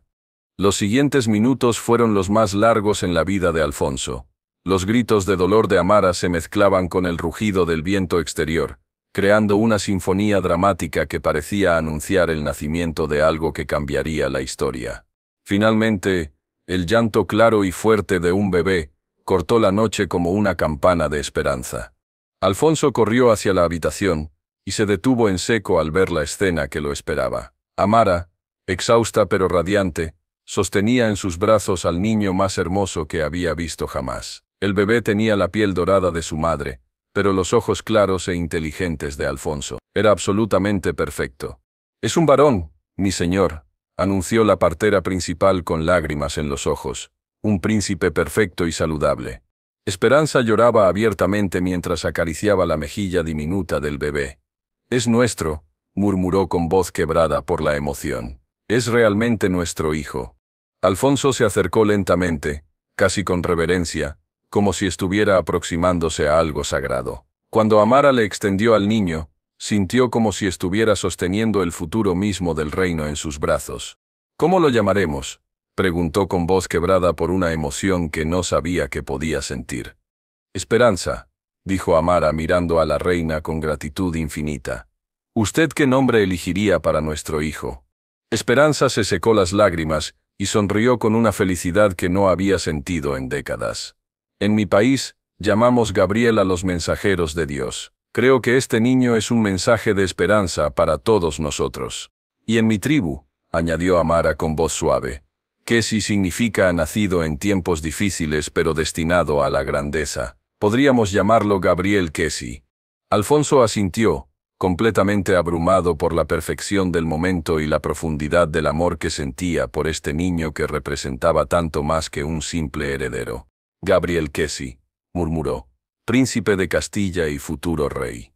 Los siguientes minutos fueron los más largos en la vida de Alfonso. Los gritos de dolor de Amara se mezclaban con el rugido del viento exterior, creando una sinfonía dramática que parecía anunciar el nacimiento de algo que cambiaría la historia. Finalmente, el llanto claro y fuerte de un bebé cortó la noche como una campana de esperanza. Alfonso corrió hacia la habitación y se detuvo en seco al ver la escena que lo esperaba. Amara, exhausta pero radiante, sostenía en sus brazos al niño más hermoso que había visto jamás. El bebé tenía la piel dorada de su madre, pero los ojos claros e inteligentes de Alfonso. Era absolutamente perfecto. «Es un varón, mi señor», anunció la partera principal con lágrimas en los ojos. «Un príncipe perfecto y saludable». Esperanza lloraba abiertamente mientras acariciaba la mejilla diminuta del bebé. «Es nuestro», murmuró con voz quebrada por la emoción. «Es realmente nuestro hijo». Alfonso se acercó lentamente, casi con reverencia, como si estuviera aproximándose a algo sagrado. Cuando Amara le extendió al niño, sintió como si estuviera sosteniendo el futuro mismo del reino en sus brazos. «¿Cómo lo llamaremos?», preguntó con voz quebrada por una emoción que no sabía que podía sentir. «Esperanza», dijo Amara mirando a la reina con gratitud infinita. «¿Usted qué nombre elegiría para nuestro hijo?». Esperanza se secó las lágrimas y sonrió con una felicidad que no había sentido en décadas. «En mi país, llamamos Gabriel a los mensajeros de Dios. Creo que este niño es un mensaje de esperanza para todos nosotros. Y en mi tribu», añadió Amara con voz suave, «Kesi significa nacido en tiempos difíciles pero destinado a la grandeza. Podríamos llamarlo Gabriel Kesi». Alfonso asintió, completamente abrumado por la perfección del momento y la profundidad del amor que sentía por este niño que representaba tanto más que un simple heredero. «Gabriel Kesi», murmuró, «príncipe de Castilla y futuro rey».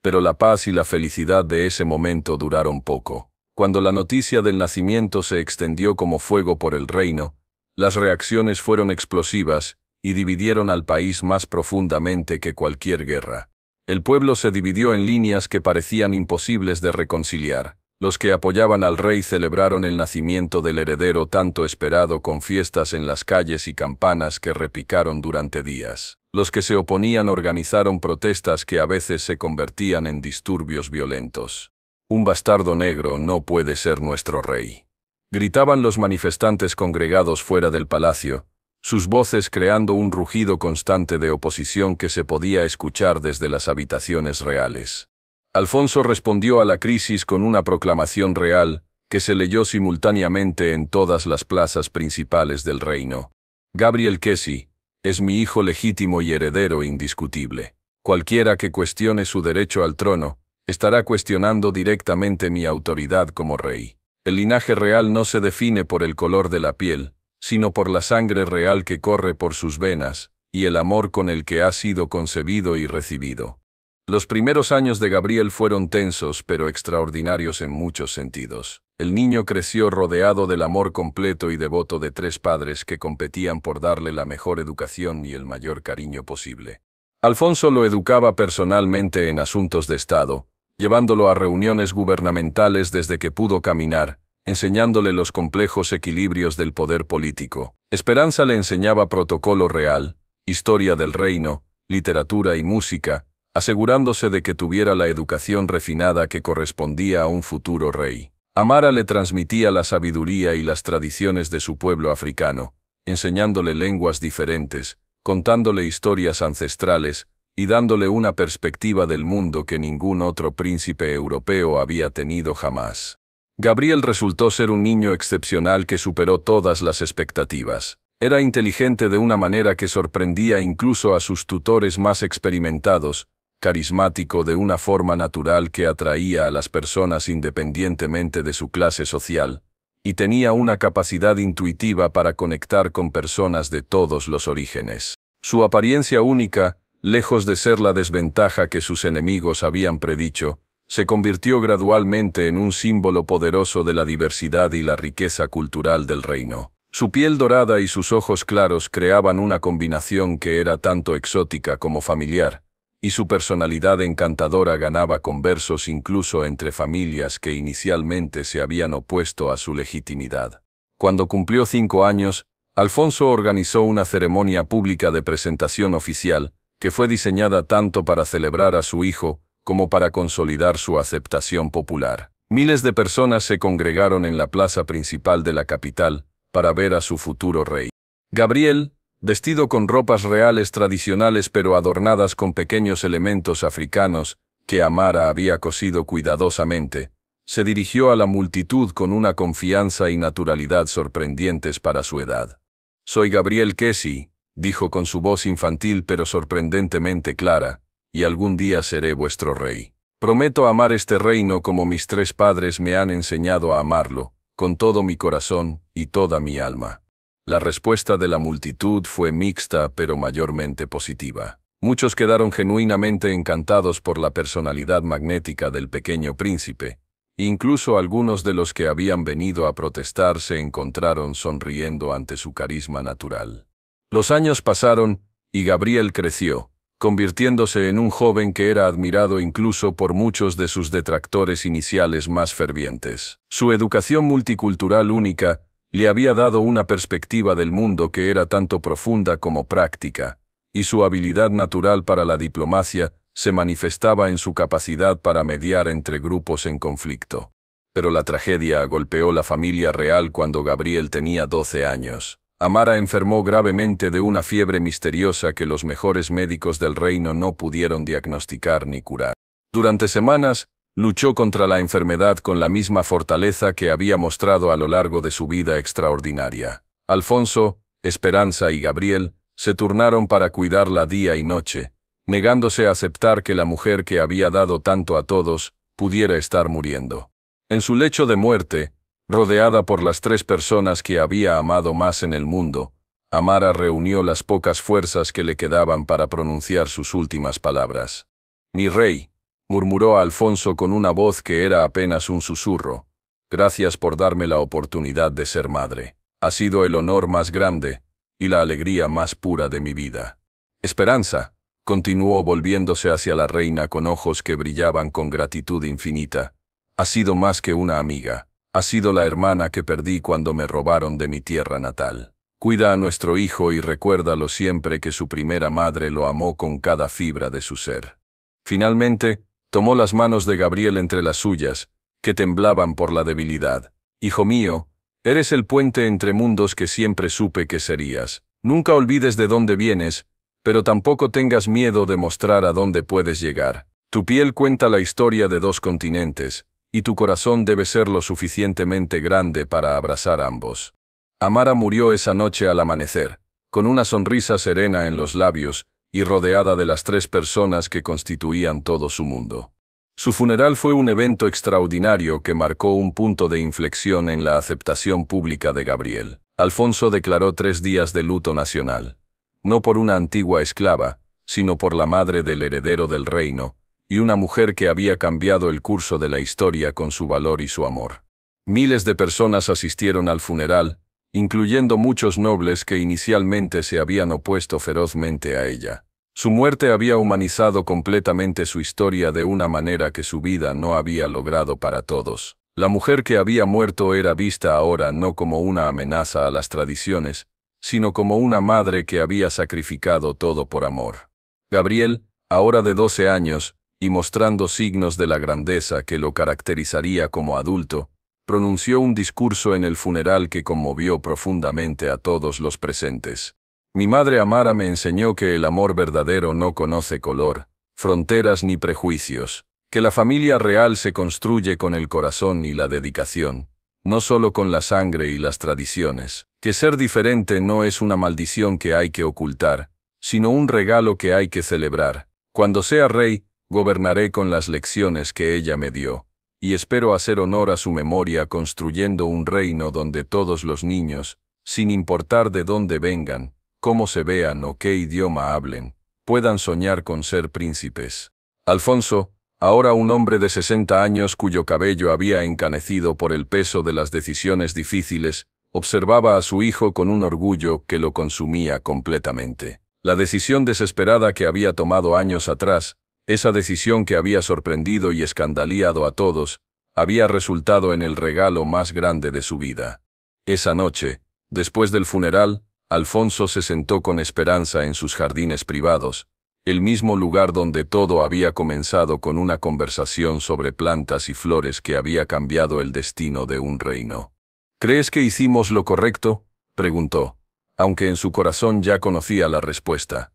Pero la paz y la felicidad de ese momento duraron poco. Cuando la noticia del nacimiento se extendió como fuego por el reino, Las reacciones fueron explosivas y dividieron al país más profundamente que cualquier guerra. El pueblo se dividió en líneas que parecían imposibles de reconciliar. Los que apoyaban al rey celebraron el nacimiento del heredero tanto esperado con fiestas en las calles y campanas que repicaron durante días. Los que se oponían organizaron protestas que a veces se convertían en disturbios violentos. «Un bastardo negro no puede ser nuestro rey», gritaban los manifestantes congregados fuera del palacio, sus voces creando un rugido constante de oposición que se podía escuchar desde las habitaciones reales. Alfonso respondió a la crisis con una proclamación real, que se leyó simultáneamente en todas las plazas principales del reino. «Gabriel Kesi es mi hijo legítimo y heredero indiscutible. Cualquiera que cuestione su derecho al trono, estará cuestionando directamente mi autoridad como rey. El linaje real no se define por el color de la piel, sino por la sangre real que corre por sus venas, y el amor con el que ha sido concebido y recibido». Los primeros años de Gabriel fueron tensos pero extraordinarios en muchos sentidos. El niño creció rodeado del amor completo y devoto de 3 padres que competían por darle la mejor educación y el mayor cariño posible. Alfonso lo educaba personalmente en asuntos de Estado, llevándolo a reuniones gubernamentales desde que pudo caminar, enseñándole los complejos equilibrios del poder político. Esperanza le enseñaba protocolo real, historia del reino, literatura y música, asegurándose de que tuviera la educación refinada que correspondía a un futuro rey. Amara le transmitía la sabiduría y las tradiciones de su pueblo africano, enseñándole lenguas diferentes, contándole historias ancestrales y dándole una perspectiva del mundo que ningún otro príncipe europeo había tenido jamás. Gabriel resultó ser un niño excepcional que superó todas las expectativas. Era inteligente de una manera que sorprendía incluso a sus tutores más experimentados, carismático de una forma natural que atraía a las personas independientemente de su clase social, y tenía una capacidad intuitiva para conectar con personas de todos los orígenes. Su apariencia única, lejos de ser la desventaja que sus enemigos habían predicho, se convirtió gradualmente en un símbolo poderoso de la diversidad y la riqueza cultural del reino. Su piel dorada y sus ojos claros creaban una combinación que era tanto exótica como familiar, y su personalidad encantadora ganaba conversos incluso entre familias que inicialmente se habían opuesto a su legitimidad. Cuando cumplió 5 años, Alfonso organizó una ceremonia pública de presentación oficial, que fue diseñada tanto para celebrar a su hijo, como para consolidar su aceptación popular. Miles de personas se congregaron en la plaza principal de la capital, para ver a su futuro rey. Gabriel, vestido con ropas reales tradicionales pero adornadas con pequeños elementos africanos, que Amara había cosido cuidadosamente, se dirigió a la multitud con una confianza y naturalidad sorprendentes para su edad. «Soy Gabriel Kesi», dijo con su voz infantil pero sorprendentemente clara, «y algún día seré vuestro rey. Prometo amar este reino como mis 3 padres me han enseñado a amarlo, con todo mi corazón y toda mi alma». La respuesta de la multitud fue mixta pero mayormente positiva. Muchos quedaron genuinamente encantados por la personalidad magnética del pequeño príncipe. Incluso algunos de los que habían venido a protestar se encontraron sonriendo ante su carisma natural. Los años pasaron, y Gabriel creció, convirtiéndose en un joven que era admirado incluso por muchos de sus detractores iniciales más fervientes. Su educación multicultural única le había dado una perspectiva del mundo que era tanto profunda como práctica, y su habilidad natural para la diplomacia se manifestaba en su capacidad para mediar entre grupos en conflicto. Pero la tragedia golpeó la familia real cuando Gabriel tenía 12 años. Amara enfermó gravemente de una fiebre misteriosa que los mejores médicos del reino no pudieron diagnosticar ni curar. Durante semanas, luchó contra la enfermedad con la misma fortaleza que había mostrado a lo largo de su vida extraordinaria. Alfonso, Esperanza y Gabriel se turnaron para cuidarla día y noche, negándose a aceptar que la mujer que había dado tanto a todos pudiera estar muriendo. En su lecho de muerte, rodeada por las 3 personas que había amado más en el mundo, Amara reunió las pocas fuerzas que le quedaban para pronunciar sus últimas palabras. «Mi rey», murmuró Alfonso con una voz que era apenas un susurro, «gracias por darme la oportunidad de ser madre». Ha sido el honor más grande y la alegría más pura de mi vida. Esperanza, continuó volviéndose hacia la reina con ojos que brillaban con gratitud infinita, ha sido más que una amiga. Ha sido la hermana que perdí cuando me robaron de mi tierra natal. Cuida a nuestro hijo y recuérdalo siempre que su primera madre lo amó con cada fibra de su ser. Finalmente, tomó las manos de Gabriel entre las suyas, que temblaban por la debilidad. Hijo mío, eres el puente entre mundos que siempre supe que serías. Nunca olvides de dónde vienes, pero tampoco tengas miedo de mostrar a dónde puedes llegar. Tu piel cuenta la historia de 2 continentes, y tu corazón debe ser lo suficientemente grande para abrazar ambos. Amara murió esa noche al amanecer, con una sonrisa serena en los labios y rodeada de las 3 personas que constituían todo su mundo. Su funeral fue un evento extraordinario que marcó un punto de inflexión en la aceptación pública de Gabriel. Alfonso declaró 3 días de luto nacional, no por una antigua esclava, sino por la madre del heredero del reino, y una mujer que había cambiado el curso de la historia con su valor y su amor. Miles de personas asistieron al funeral, incluyendo muchos nobles que inicialmente se habían opuesto ferozmente a ella. Su muerte había humanizado completamente su historia de una manera que su vida no había logrado para todos. La mujer que había muerto era vista ahora no como una amenaza a las tradiciones, sino como una madre que había sacrificado todo por amor. Gabriel, ahora de 12 años, y mostrando signos de la grandeza que lo caracterizaría como adulto, pronunció un discurso en el funeral que conmovió profundamente a todos los presentes. Mi madre Amara me enseñó que el amor verdadero no conoce color, fronteras ni prejuicios, que la familia real se construye con el corazón y la dedicación, no solo con la sangre y las tradiciones, que ser diferente no es una maldición que hay que ocultar, sino un regalo que hay que celebrar. Cuando sea rey, gobernaré con las lecciones que ella me dio, y espero hacer honor a su memoria construyendo un reino donde todos los niños, sin importar de dónde vengan, cómo se vean o qué idioma hablen, puedan soñar con ser príncipes. Alfonso, ahora un hombre de 60 años cuyo cabello había encanecido por el peso de las decisiones difíciles, observaba a su hijo con un orgullo que lo consumía completamente. La decisión desesperada que había tomado años atrás, esa decisión que había sorprendido y escandalizado a todos, había resultado en el regalo más grande de su vida. Esa noche, después del funeral, Alfonso se sentó con Esperanza en sus jardines privados, el mismo lugar donde todo había comenzado con una conversación sobre plantas y flores que había cambiado el destino de un reino. ¿Crees que hicimos lo correcto?, preguntó, aunque en su corazón ya conocía la respuesta.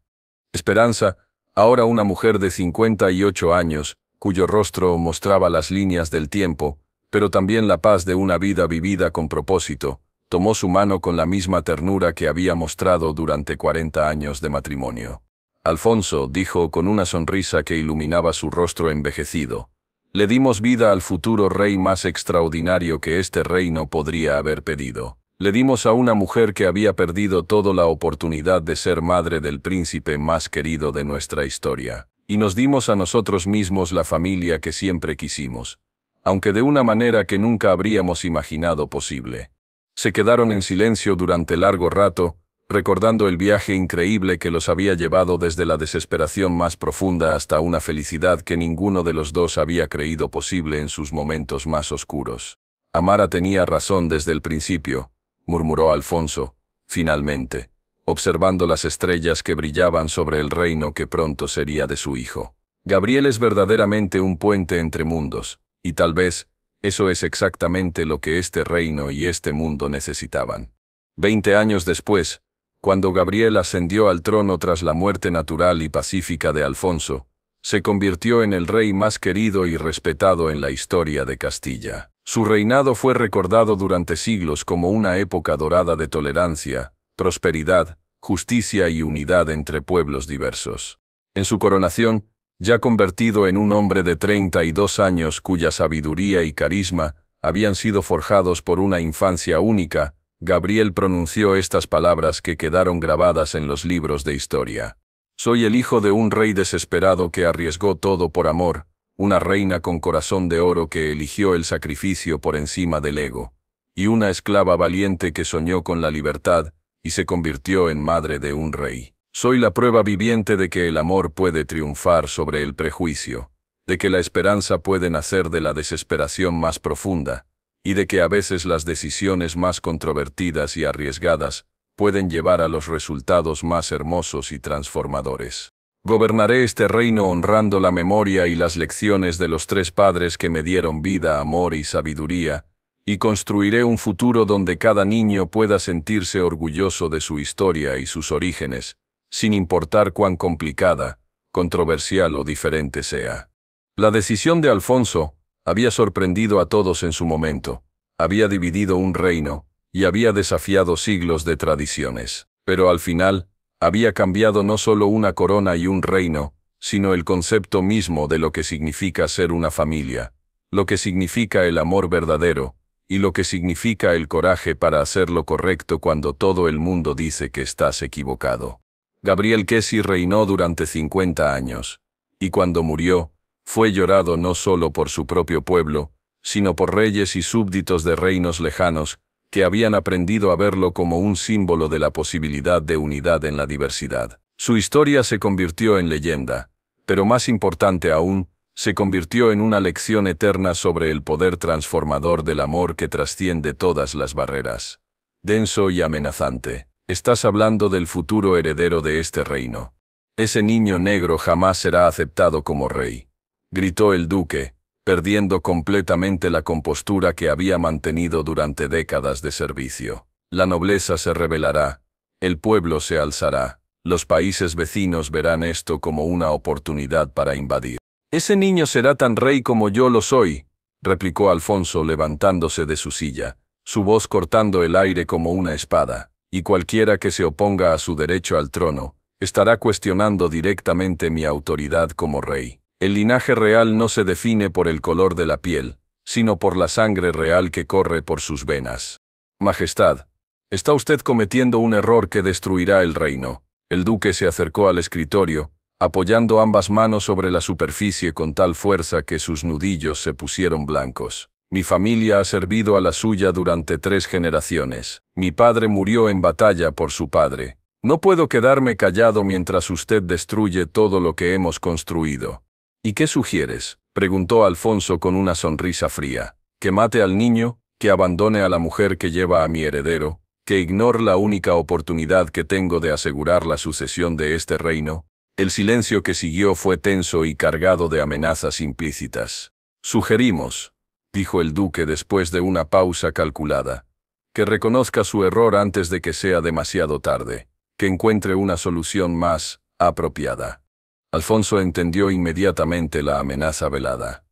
Esperanza, ahora una mujer de 58 años, cuyo rostro mostraba las líneas del tiempo, pero también la paz de una vida vivida con propósito, tomó su mano con la misma ternura que había mostrado durante 40 años de matrimonio. Alfonso, dijo con una sonrisa que iluminaba su rostro envejecido, le dimos vida al futuro rey más extraordinario que este reino podría haber pedido. Le dimos a una mujer que había perdido toda la oportunidad de ser madre del príncipe más querido de nuestra historia. Y nos dimos a nosotros mismos la familia que siempre quisimos, aunque de una manera que nunca habríamos imaginado posible. Se quedaron en silencio durante largo rato, recordando el viaje increíble que los había llevado desde la desesperación más profunda hasta una felicidad que ninguno de los dos había creído posible en sus momentos más oscuros. Amara tenía razón desde el principio, murmuró Alfonso, finalmente, observando las estrellas que brillaban sobre el reino que pronto sería de su hijo. Gabriel es verdaderamente un puente entre mundos, y tal vez, eso es exactamente lo que este reino y este mundo necesitaban. 20 años después, cuando Gabriel ascendió al trono tras la muerte natural y pacífica de Alfonso, se convirtió en el rey más querido y respetado en la historia de Castilla. Su reinado fue recordado durante siglos como una época dorada de tolerancia, prosperidad, justicia y unidad entre pueblos diversos. En su coronación, ya convertido en un hombre de 32 años cuya sabiduría y carisma habían sido forjados por una infancia única, Gabriel pronunció estas palabras que quedaron grabadas en los libros de historia. Soy el hijo de un rey desesperado que arriesgó todo por amor, una reina con corazón de oro que eligió el sacrificio por encima del ego, y una esclava valiente que soñó con la libertad y se convirtió en madre de un rey. Soy la prueba viviente de que el amor puede triunfar sobre el prejuicio, de que la esperanza puede nacer de la desesperación más profunda, y de que a veces las decisiones más controvertidas y arriesgadas pueden llevar a los resultados más hermosos y transformadores. Gobernaré este reino honrando la memoria y las lecciones de los tres padres que me dieron vida, amor y sabiduría, y construiré un futuro donde cada niño pueda sentirse orgulloso de su historia y sus orígenes, sin importar cuán complicada, controversial o diferente sea. La decisión de Alfonso había sorprendido a todos en su momento, había dividido un reino, y había desafiado siglos de tradiciones, pero al final, había cambiado no solo una corona y un reino, sino el concepto mismo de lo que significa ser una familia, lo que significa el amor verdadero, y lo que significa el coraje para hacer lo correcto cuando todo el mundo dice que estás equivocado. Gabriel Kessy reinó durante 50 años, y cuando murió, fue llorado no solo por su propio pueblo, sino por reyes y súbditos de reinos lejanos, que habían aprendido a verlo como un símbolo de la posibilidad de unidad en la diversidad. Su historia se convirtió en leyenda, pero más importante aún, se convirtió en una lección eterna sobre el poder transformador del amor que trasciende todas las barreras. Denso y amenazante, estás hablando del futuro heredero de este reino. Ese niño negro jamás será aceptado como rey, gritó el duque, perdiendo completamente la compostura que había mantenido durante décadas de servicio. La nobleza se rebelará, el pueblo se alzará, los países vecinos verán esto como una oportunidad para invadir. Ese niño será tan rey como yo lo soy, replicó Alfonso levantándose de su silla, su voz cortando el aire como una espada, y cualquiera que se oponga a su derecho al trono, estará cuestionando directamente mi autoridad como rey. El linaje real no se define por el color de la piel, sino por la sangre real que corre por sus venas. Majestad, está usted cometiendo un error que destruirá el reino. El duque se acercó al escritorio, apoyando ambas manos sobre la superficie con tal fuerza que sus nudillos se pusieron blancos. Mi familia ha servido a la suya durante 3 generaciones. Mi padre murió en batalla por su padre. No puedo quedarme callado mientras usted destruye todo lo que hemos construido. ¿Y qué sugieres?, preguntó Alfonso con una sonrisa fría. ¿Que mate al niño? ¿Que abandone a la mujer que lleva a mi heredero? ¿Que ignore la única oportunidad que tengo de asegurar la sucesión de este reino? El silencio que siguió fue tenso y cargado de amenazas implícitas. Sugerimos, dijo el duque después de una pausa calculada, que reconozca su error antes de que sea demasiado tarde, que encuentre una solución más apropiada. Alfonso entendió inmediatamente la amenaza velada.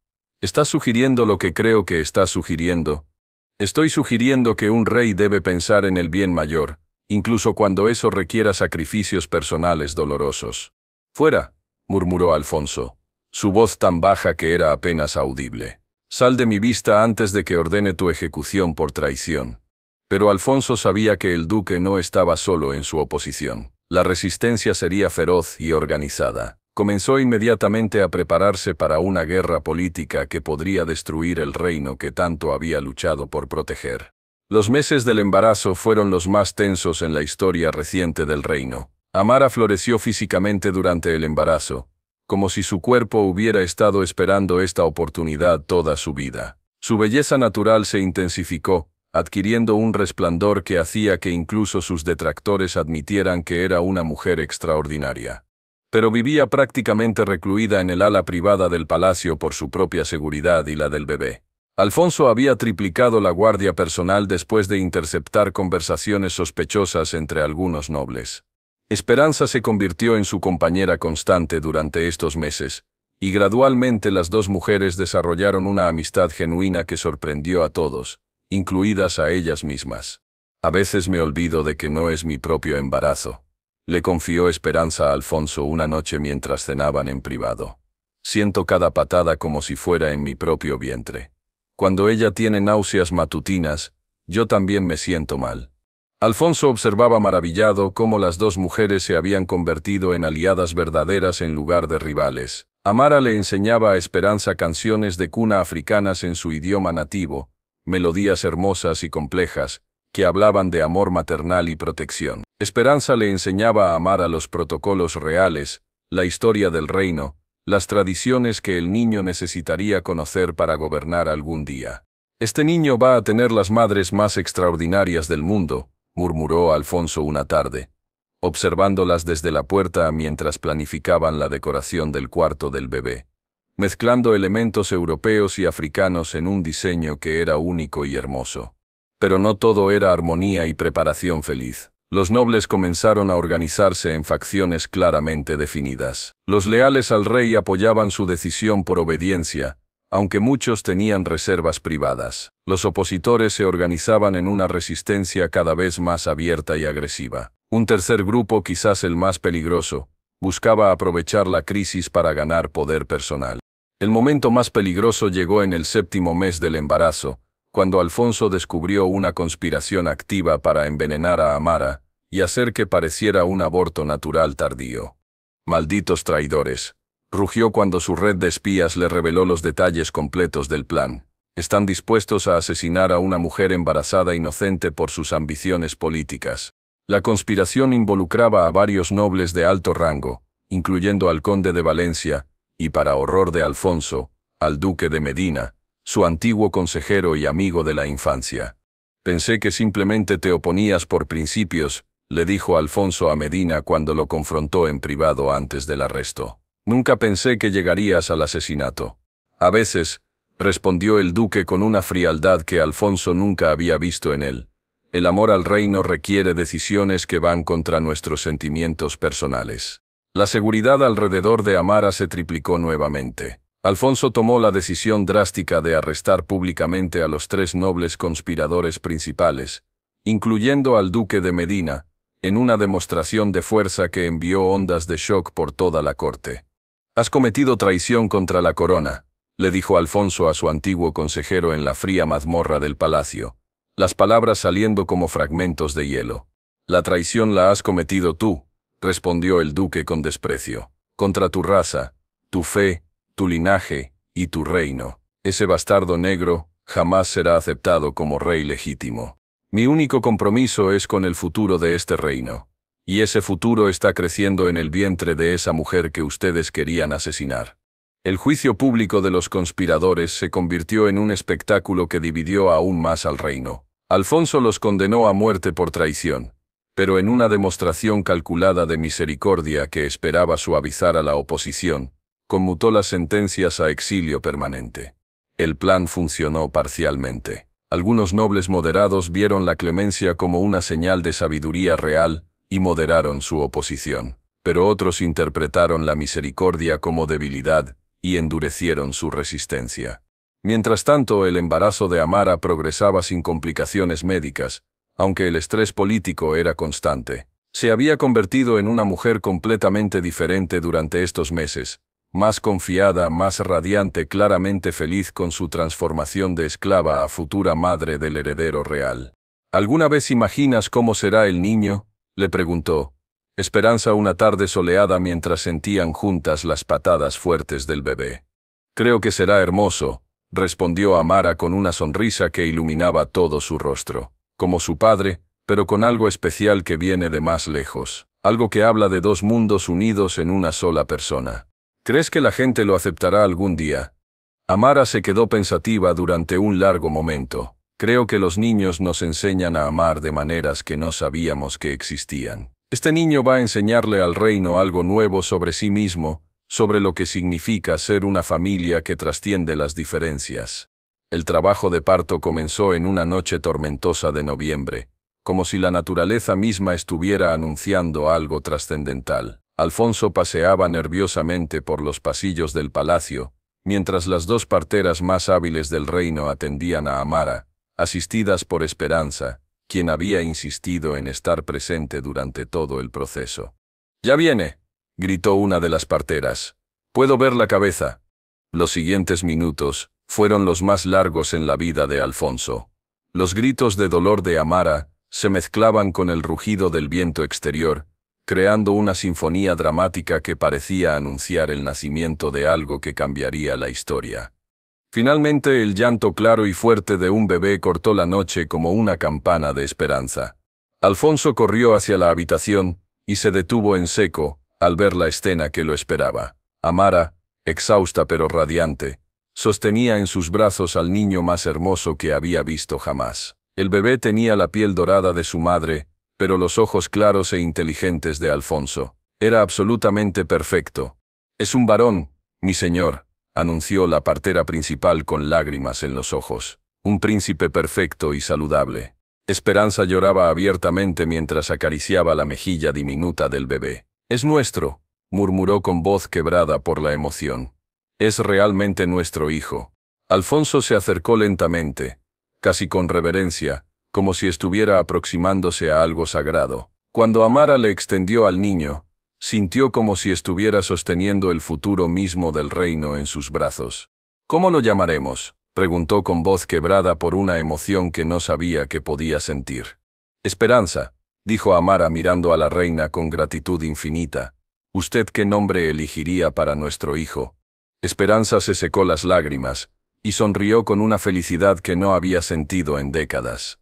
¿Estás sugiriendo lo que creo que estás sugiriendo? Estoy sugiriendo que un rey debe pensar en el bien mayor, incluso cuando eso requiera sacrificios personales dolorosos. «Fuera», murmuró Alfonso, su voz tan baja que era apenas audible. «Sal de mi vista antes de que ordene tu ejecución por traición». Pero Alfonso sabía que el duque no estaba solo en su oposición. La resistencia sería feroz y organizada. Comenzó inmediatamente a prepararse para una guerra política que podría destruir el reino que tanto había luchado por proteger. Los meses del embarazo fueron los más tensos en la historia reciente del reino. Amara floreció físicamente durante el embarazo, como si su cuerpo hubiera estado esperando esta oportunidad toda su vida. Su belleza natural se intensificó, adquiriendo un resplandor que hacía que incluso sus detractores admitieran que era una mujer extraordinaria. Pero vivía prácticamente recluida en el ala privada del palacio por su propia seguridad y la del bebé. Alfonso había triplicado la guardia personal después de interceptar conversaciones sospechosas entre algunos nobles. Esperanza se convirtió en su compañera constante durante estos meses, y gradualmente las dos mujeres desarrollaron una amistad genuina que sorprendió a todos, incluidas a ellas mismas. «A veces me olvido de que no es mi propio embarazo», le confió Esperanza a Alfonso una noche mientras cenaban en privado. «Siento cada patada como si fuera en mi propio vientre. Cuando ella tiene náuseas matutinas, yo también me siento mal». Alfonso observaba maravillado cómo las dos mujeres se habían convertido en aliadas verdaderas en lugar de rivales. Amara le enseñaba a Esperanza canciones de cuna africanas en su idioma nativo, melodías hermosas y complejas, que hablaban de amor maternal y protección. Esperanza le enseñaba a amar a los protocolos reales, la historia del reino, las tradiciones que el niño necesitaría conocer para gobernar algún día. «Este niño va a tener las madres más extraordinarias del mundo», murmuró Alfonso una tarde, observándolas desde la puerta mientras planificaban la decoración del cuarto del bebé, mezclando elementos europeos y africanos en un diseño que era único y hermoso. Pero no todo era armonía y preparación feliz. Los nobles comenzaron a organizarse en facciones claramente definidas. Los leales al rey apoyaban su decisión por obediencia, aunque muchos tenían reservas privadas. Los opositores se organizaban en una resistencia cada vez más abierta y agresiva. Un tercer grupo, quizás el más peligroso, buscaba aprovechar la crisis para ganar poder personal. El momento más peligroso llegó en el 7º mes del embarazo, cuando Alfonso descubrió una conspiración activa para envenenar a Amara y hacer que pareciera un aborto natural tardío. «Malditos traidores», rugió cuando su red de espías le reveló los detalles completos del plan. «Están dispuestos a asesinar a una mujer embarazada inocente por sus ambiciones políticas». La conspiración involucraba a varios nobles de alto rango, incluyendo al conde de Valencia, y para horror de Alfonso, al duque de Medina, su antiguo consejero y amigo de la infancia. «Pensé que simplemente te oponías por principios», le dijo Alfonso a Medina cuando lo confrontó en privado antes del arresto. «Nunca pensé que llegarías al asesinato». «A veces», respondió el duque con una frialdad que Alfonso nunca había visto en él, «el amor al reino requiere decisiones que van contra nuestros sentimientos personales». La seguridad alrededor de Amara se triplicó nuevamente. Alfonso tomó la decisión drástica de arrestar públicamente a los 3 nobles conspiradores principales, incluyendo al duque de Medina, en una demostración de fuerza que envió ondas de shock por toda la corte. «Has cometido traición contra la corona», le dijo Alfonso a su antiguo consejero en la fría mazmorra del palacio, las palabras saliendo como fragmentos de hielo. «La traición la has cometido tú», respondió el duque con desprecio, «contra tu raza, tu fe, tu linaje y tu reino. Ese bastardo negro jamás será aceptado como rey legítimo. Mi único compromiso es con el futuro de este reino, y ese futuro está creciendo en el vientre de esa mujer que ustedes querían asesinar». El juicio público de los conspiradores se convirtió en un espectáculo que dividió aún más al reino. Alfonso los condenó a muerte por traición, pero en una demostración calculada de misericordia que esperaba suavizar a la oposición, conmutó las sentencias a exilio permanente. El plan funcionó parcialmente. Algunos nobles moderados vieron la clemencia como una señal de sabiduría real y moderaron su oposición, pero otros interpretaron la misericordia como debilidad y endurecieron su resistencia. Mientras tanto, el embarazo de Amara progresaba sin complicaciones médicas, aunque el estrés político era constante. Se había convertido en una mujer completamente diferente durante estos meses, más confiada, más radiante, claramente feliz con su transformación de esclava a futura madre del heredero real. «¿Alguna vez imaginas cómo será el niño?», le preguntó Esperanza una tarde soleada mientras sentían juntas las patadas fuertes del bebé. «Creo que será hermoso», respondió Amara con una sonrisa que iluminaba todo su rostro. «Como su padre, pero con algo especial que viene de más lejos. Algo que habla de 2 mundos unidos en una sola persona. ¿Crees que la gente lo aceptará algún día?». Amara se quedó pensativa durante un largo momento. «Creo que los niños nos enseñan a amar de maneras que no sabíamos que existían. Este niño va a enseñarle al reino algo nuevo sobre sí mismo, sobre lo que significa ser una familia que trasciende las diferencias». El trabajo de parto comenzó en una noche tormentosa de noviembre, como si la naturaleza misma estuviera anunciando algo trascendental. Alfonso paseaba nerviosamente por los pasillos del palacio, mientras las 2 parteras más hábiles del reino atendían a Amara, asistidas por Esperanza, quien había insistido en estar presente durante todo el proceso. «¡Ya viene!», gritó una de las parteras. «Puedo ver la cabeza». Los siguientes minutos fueron los más largos en la vida de Alfonso. Los gritos de dolor de Amara se mezclaban con el rugido del viento exterior, creando una sinfonía dramática que parecía anunciar el nacimiento de algo que cambiaría la historia. Finalmente el llanto claro y fuerte de un bebé cortó la noche como una campana de esperanza. Alfonso corrió hacia la habitación y se detuvo en seco al ver la escena que lo esperaba. Amara, exhausta pero radiante, sostenía en sus brazos al niño más hermoso que había visto jamás. El bebé tenía la piel dorada de su madre, pero los ojos claros e inteligentes de Alfonso. Era absolutamente perfecto. «Es un varón, mi señor», anunció la partera principal con lágrimas en los ojos. «Un príncipe perfecto y saludable». Esperanza lloraba abiertamente mientras acariciaba la mejilla diminuta del bebé. «Es nuestro», murmuró con voz quebrada por la emoción. «Es realmente nuestro hijo». Alfonso se acercó lentamente, casi con reverencia, como si estuviera aproximándose a algo sagrado. Cuando Amara le extendió al niño, sintió como si estuviera sosteniendo el futuro mismo del reino en sus brazos. «¿Cómo lo llamaremos?», preguntó con voz quebrada por una emoción que no sabía que podía sentir. «Esperanza», dijo Amara mirando a la reina con gratitud infinita. «¿Usted qué nombre elegiría para nuestro hijo?». Esperanza se secó las lágrimas y sonrió con una felicidad que no había sentido en décadas.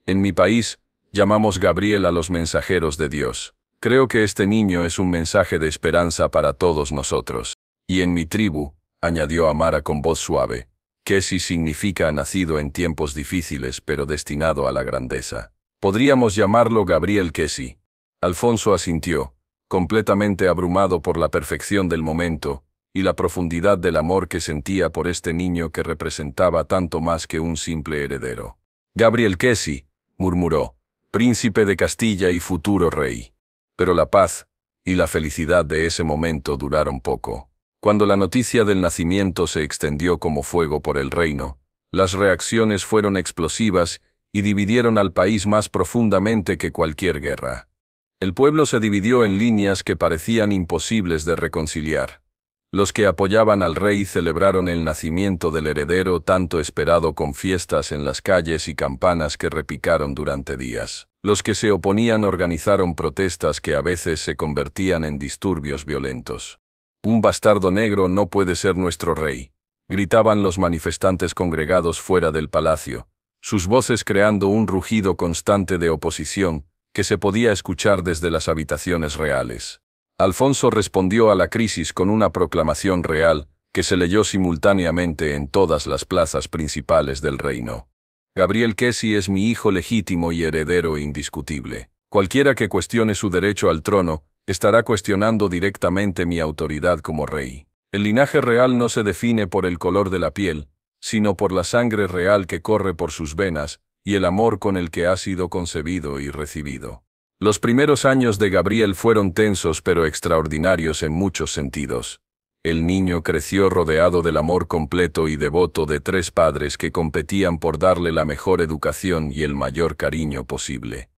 «En mi país, llamamos Gabriel a los mensajeros de Dios. Creo que este niño es un mensaje de esperanza para todos nosotros. Y en mi tribu», añadió Amara con voz suave, «Kesi significa nacido en tiempos difíciles pero destinado a la grandeza. Podríamos llamarlo Gabriel Kesi». Alfonso asintió, completamente abrumado por la perfección del momento y la profundidad del amor que sentía por este niño que representaba tanto más que un simple heredero. «Gabriel Kesi», murmuró, «príncipe de Castilla y futuro rey». Pero la paz y la felicidad de ese momento duraron poco. Cuando la noticia del nacimiento se extendió como fuego por el reino, las reacciones fueron explosivas y dividieron al país más profundamente que cualquier guerra. El pueblo se dividió en líneas que parecían imposibles de reconciliar. Los que apoyaban al rey celebraron el nacimiento del heredero tanto esperado con fiestas en las calles y campanas que repicaron durante días. Los que se oponían organizaron protestas que a veces se convertían en disturbios violentos. «Un bastardo negro no puede ser nuestro rey», gritaban los manifestantes congregados fuera del palacio, sus voces creando un rugido constante de oposición que se podía escuchar desde las habitaciones reales. Alfonso respondió a la crisis con una proclamación real que se leyó simultáneamente en todas las plazas principales del reino. «Gabriel Kesi es mi hijo legítimo y heredero indiscutible. Cualquiera que cuestione su derecho al trono estará cuestionando directamente mi autoridad como rey. El linaje real no se define por el color de la piel, sino por la sangre real que corre por sus venas y el amor con el que ha sido concebido y recibido». Los primeros años de Gabriel fueron tensos pero extraordinarios en muchos sentidos. El niño creció rodeado del amor completo y devoto de 3 padres que competían por darle la mejor educación y el mayor cariño posible.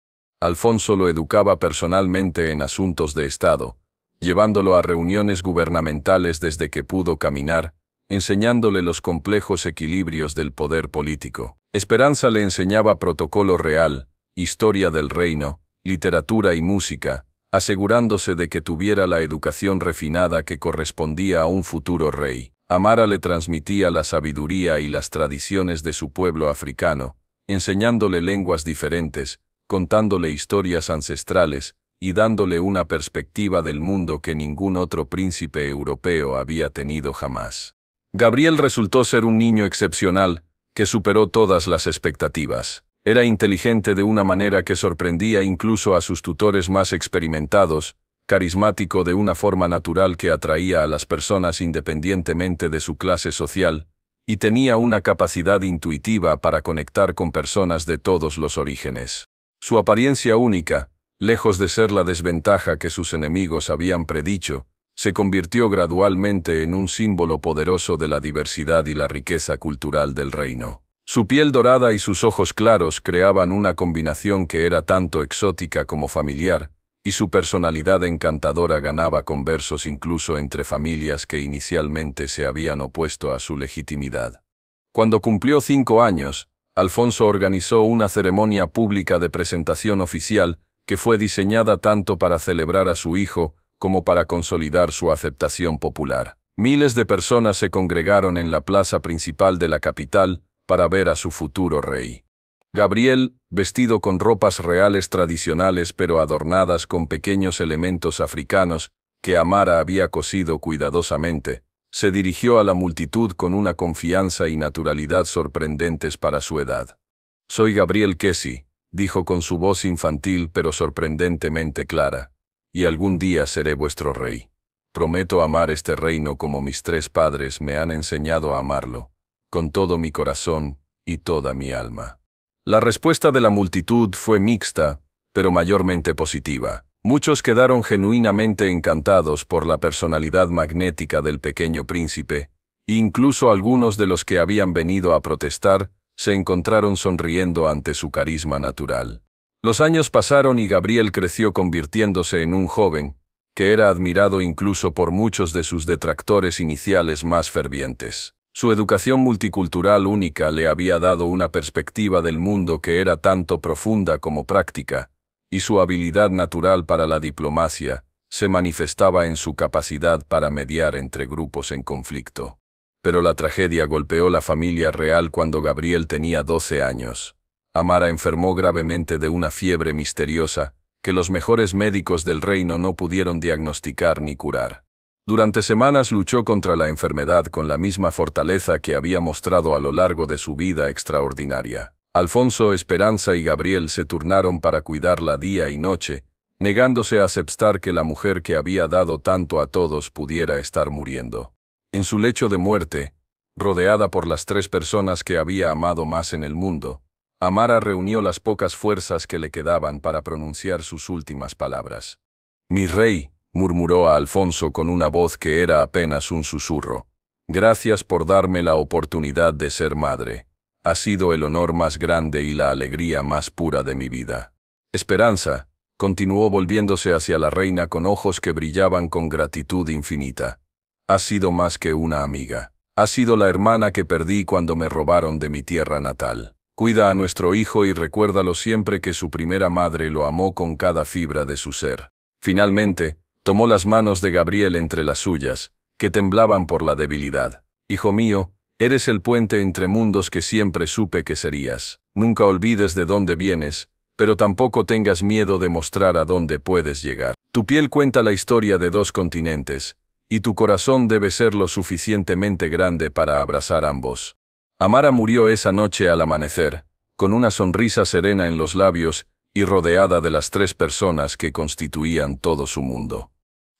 Alfonso lo educaba personalmente en asuntos de Estado, llevándolo a reuniones gubernamentales desde que pudo caminar, enseñándole los complejos equilibrios del poder político. Esperanza le enseñaba protocolo real, historia del reino, literatura y música, asegurándose de que tuviera la educación refinada que correspondía a un futuro rey. Amara le transmitía la sabiduría y las tradiciones de su pueblo africano, enseñándole lenguas diferentes, contándole historias ancestrales y dándole una perspectiva del mundo que ningún otro príncipe europeo había tenido jamás. Gabriel resultó ser un niño excepcional, que superó todas las expectativas. Era inteligente de una manera que sorprendía incluso a sus tutores más experimentados, carismático de una forma natural que atraía a las personas independientemente de su clase social, y tenía una capacidad intuitiva para conectar con personas de todos los orígenes. Su apariencia única, lejos de ser la desventaja que sus enemigos habían predicho, se convirtió gradualmente en un símbolo poderoso de la diversidad y la riqueza cultural del reino. Su piel dorada y sus ojos claros creaban una combinación que era tanto exótica como familiar, y su personalidad encantadora ganaba conversos incluso entre familias que inicialmente se habían opuesto a su legitimidad. Cuando cumplió 5 años, Alfonso organizó una ceremonia pública de presentación oficial que fue diseñada tanto para celebrar a su hijo como para consolidar su aceptación popular. Miles de personas se congregaron en la plaza principal de la capital para ver a su futuro rey. Gabriel, vestido con ropas reales tradicionales pero adornadas con pequeños elementos africanos que Amara había cosido cuidadosamente, se dirigió a la multitud con una confianza y naturalidad sorprendentes para su edad. «Soy Gabriel Kesi», dijo con su voz infantil pero sorprendentemente clara, «y algún día seré vuestro rey. Prometo amar este reino como mis tres padres me han enseñado a amarlo, con todo mi corazón y toda mi alma». La respuesta de la multitud fue mixta, pero mayormente positiva. Muchos quedaron genuinamente encantados por la personalidad magnética del pequeño príncipe, e incluso algunos de los que habían venido a protestar se encontraron sonriendo ante su carisma natural. Los años pasaron y Gabriel creció convirtiéndose en un joven, que era admirado incluso por muchos de sus detractores iniciales más fervientes. Su educación multicultural única le había dado una perspectiva del mundo que era tanto profunda como práctica, y su habilidad natural para la diplomacia se manifestaba en su capacidad para mediar entre grupos en conflicto. Pero la tragedia golpeó la familia real cuando Gabriel tenía 12 años. Amara enfermó gravemente de una fiebre misteriosa que los mejores médicos del reino no pudieron diagnosticar ni curar. Durante semanas luchó contra la enfermedad con la misma fortaleza que había mostrado a lo largo de su vida extraordinaria. Alfonso, Esperanza y Gabriel se turnaron para cuidarla día y noche, negándose a aceptar que la mujer que había dado tanto a todos pudiera estar muriendo. En su lecho de muerte, rodeada por las tres personas que había amado más en el mundo, Amara reunió las pocas fuerzas que le quedaban para pronunciar sus últimas palabras. «Mi rey», murmuró a Alfonso con una voz que era apenas un susurro, «gracias por darme la oportunidad de ser madre. Ha sido el honor más grande y la alegría más pura de mi vida». Esperanza, continuó volviéndose hacia la reina con ojos que brillaban con gratitud infinita. «Has sido más que una amiga. Has sido la hermana que perdí cuando me robaron de mi tierra natal. Cuida a nuestro hijo y recuérdalo siempre que su primera madre lo amó con cada fibra de su ser». Finalmente, tomó las manos de Gabriel entre las suyas, que temblaban por la debilidad. «Hijo mío, eres el puente entre mundos que siempre supe que serías. Nunca olvides de dónde vienes, pero tampoco tengas miedo de mostrar a dónde puedes llegar. Tu piel cuenta la historia de 2 continentes, y tu corazón debe ser lo suficientemente grande para abrazar ambos». Amara murió esa noche al amanecer, con una sonrisa serena en los labios y rodeada de las 3 personas que constituían todo su mundo.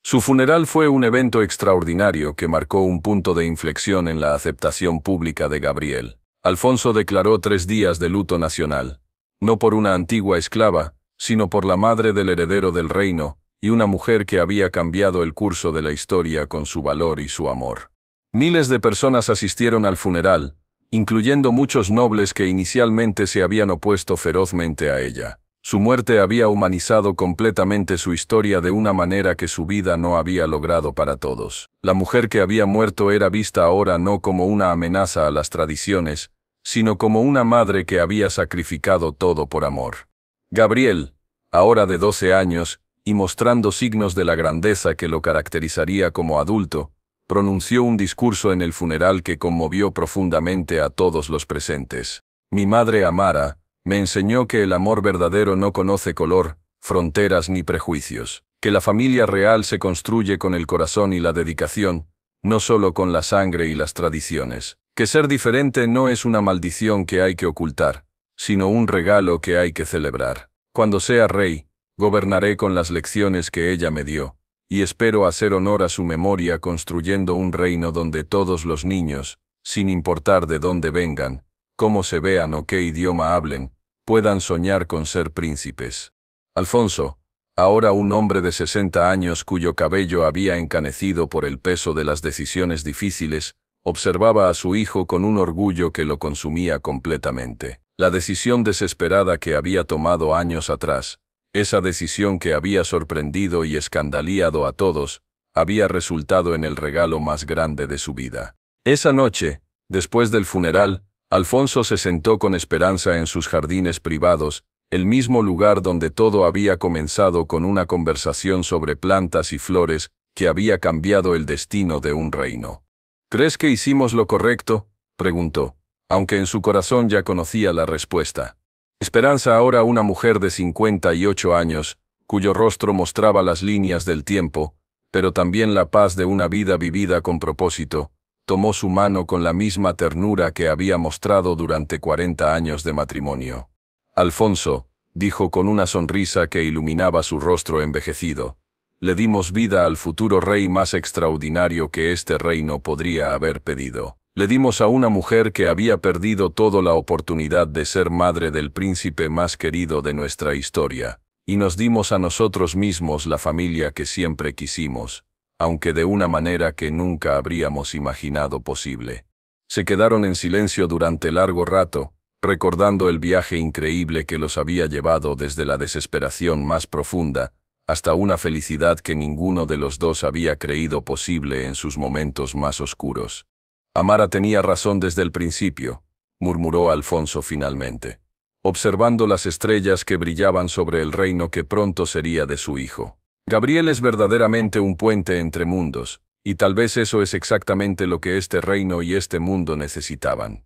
Su funeral fue un evento extraordinario que marcó un punto de inflexión en la aceptación pública de Gabriel. Alfonso declaró 3 días de luto nacional, no por una antigua esclava, sino por la madre del heredero del reino, y una mujer que había cambiado el curso de la historia con su valor y su amor. Miles de personas asistieron al funeral, incluyendo muchos nobles que inicialmente se habían opuesto ferozmente a ella. Su muerte había humanizado completamente su historia de una manera que su vida no había logrado para todos. La mujer que había muerto era vista ahora no como una amenaza a las tradiciones, sino como una madre que había sacrificado todo por amor. Gabriel, ahora de 12 años, y mostrando signos de la grandeza que lo caracterizaría como adulto, pronunció un discurso en el funeral que conmovió profundamente a todos los presentes. «Mi madre Amara me enseñó que el amor verdadero no conoce color, fronteras ni prejuicios, que la familia real se construye con el corazón y la dedicación, no solo con la sangre y las tradiciones, que ser diferente no es una maldición que hay que ocultar, sino un regalo que hay que celebrar. Cuando sea rey, gobernaré con las lecciones que ella me dio, y espero hacer honor a su memoria construyendo un reino donde todos los niños, sin importar de dónde vengan, cómo se vean o qué idioma hablen, puedan soñar con ser príncipes». Alfonso, ahora un hombre de 60 años cuyo cabello había encanecido por el peso de las decisiones difíciles, observaba a su hijo con un orgullo que lo consumía completamente. La decisión desesperada que había tomado años atrás, esa decisión que había sorprendido y escandalizado a todos, había resultado en el regalo más grande de su vida. Esa noche, después del funeral, Alfonso se sentó con Esperanza en sus jardines privados, el mismo lugar donde todo había comenzado con una conversación sobre plantas y flores que había cambiado el destino de un reino. ¿Crees que hicimos lo correcto?, preguntó, aunque en su corazón ya conocía la respuesta. Esperanza, ahora una mujer de 58 años, cuyo rostro mostraba las líneas del tiempo, pero también la paz de una vida vivida con propósito, tomó su mano con la misma ternura que había mostrado durante 40 años de matrimonio. Alfonso, dijo con una sonrisa que iluminaba su rostro envejecido, le dimos vida al futuro rey más extraordinario que este reino podría haber pedido. Le dimos a una mujer que había perdido toda la oportunidad de ser madre del príncipe más querido de nuestra historia, y nos dimos a nosotros mismos la familia que siempre quisimos, aunque de una manera que nunca habríamos imaginado posible. Se quedaron en silencio durante largo rato, recordando el viaje increíble que los había llevado desde la desesperación más profunda hasta una felicidad que ninguno de los dos había creído posible en sus momentos más oscuros. Amara tenía razón desde el principio, murmuró Alfonso finalmente, observando las estrellas que brillaban sobre el reino que pronto sería de su hijo. Gabriel es verdaderamente un puente entre mundos, y tal vez eso es exactamente lo que este reino y este mundo necesitaban.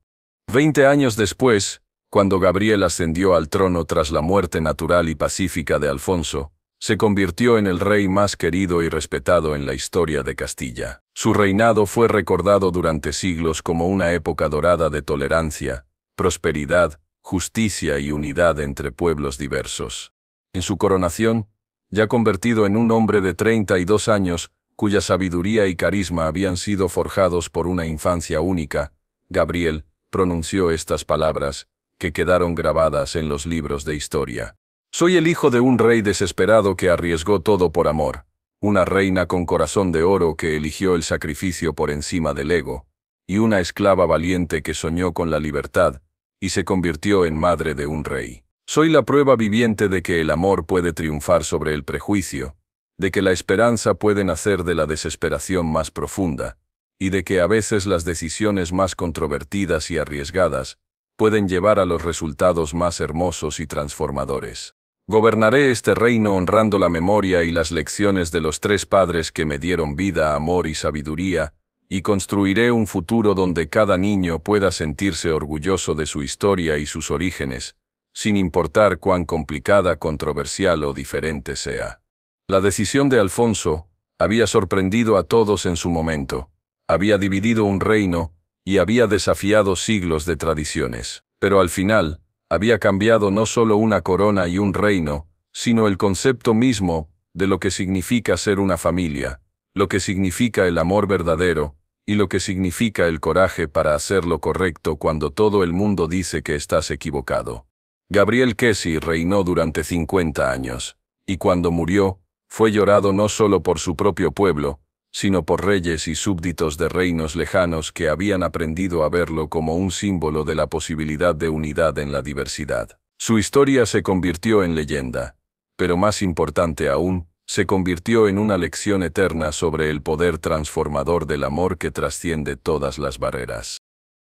20 años después, cuando Gabriel ascendió al trono tras la muerte natural y pacífica de Alfonso, se convirtió en el rey más querido y respetado en la historia de Castilla. Su reinado fue recordado durante siglos como una época dorada de tolerancia, prosperidad, justicia y unidad entre pueblos diversos. En su coronación, ya convertido en un hombre de 32 años, cuya sabiduría y carisma habían sido forjados por una infancia única, Gabriel pronunció estas palabras, que quedaron grabadas en los libros de historia. Soy el hijo de un rey desesperado que arriesgó todo por amor, una reina con corazón de oro que eligió el sacrificio por encima del ego, y una esclava valiente que soñó con la libertad y se convirtió en madre de un rey. Soy la prueba viviente de que el amor puede triunfar sobre el prejuicio, de que la esperanza puede nacer de la desesperación más profunda, y de que a veces las decisiones más controvertidas y arriesgadas pueden llevar a los resultados más hermosos y transformadores. Gobernaré este reino honrando la memoria y las lecciones de los tres padres que me dieron vida, amor y sabiduría, y construiré un futuro donde cada niño pueda sentirse orgulloso de su historia y sus orígenes, sin importar cuán complicada, controversial o diferente sea. La decisión de Alfonso había sorprendido a todos en su momento, había dividido un reino y había desafiado siglos de tradiciones, pero al final, había cambiado no solo una corona y un reino, sino el concepto mismo de lo que significa ser una familia, lo que significa el amor verdadero, y lo que significa el coraje para hacer lo correcto cuando todo el mundo dice que estás equivocado. Gabriel Kesi reinó durante 50 años, y cuando murió, fue llorado no solo por su propio pueblo, sino por reyes y súbditos de reinos lejanos que habían aprendido a verlo como un símbolo de la posibilidad de unidad en la diversidad. Su historia se convirtió en leyenda, pero más importante aún, se convirtió en una lección eterna sobre el poder transformador del amor que trasciende todas las barreras.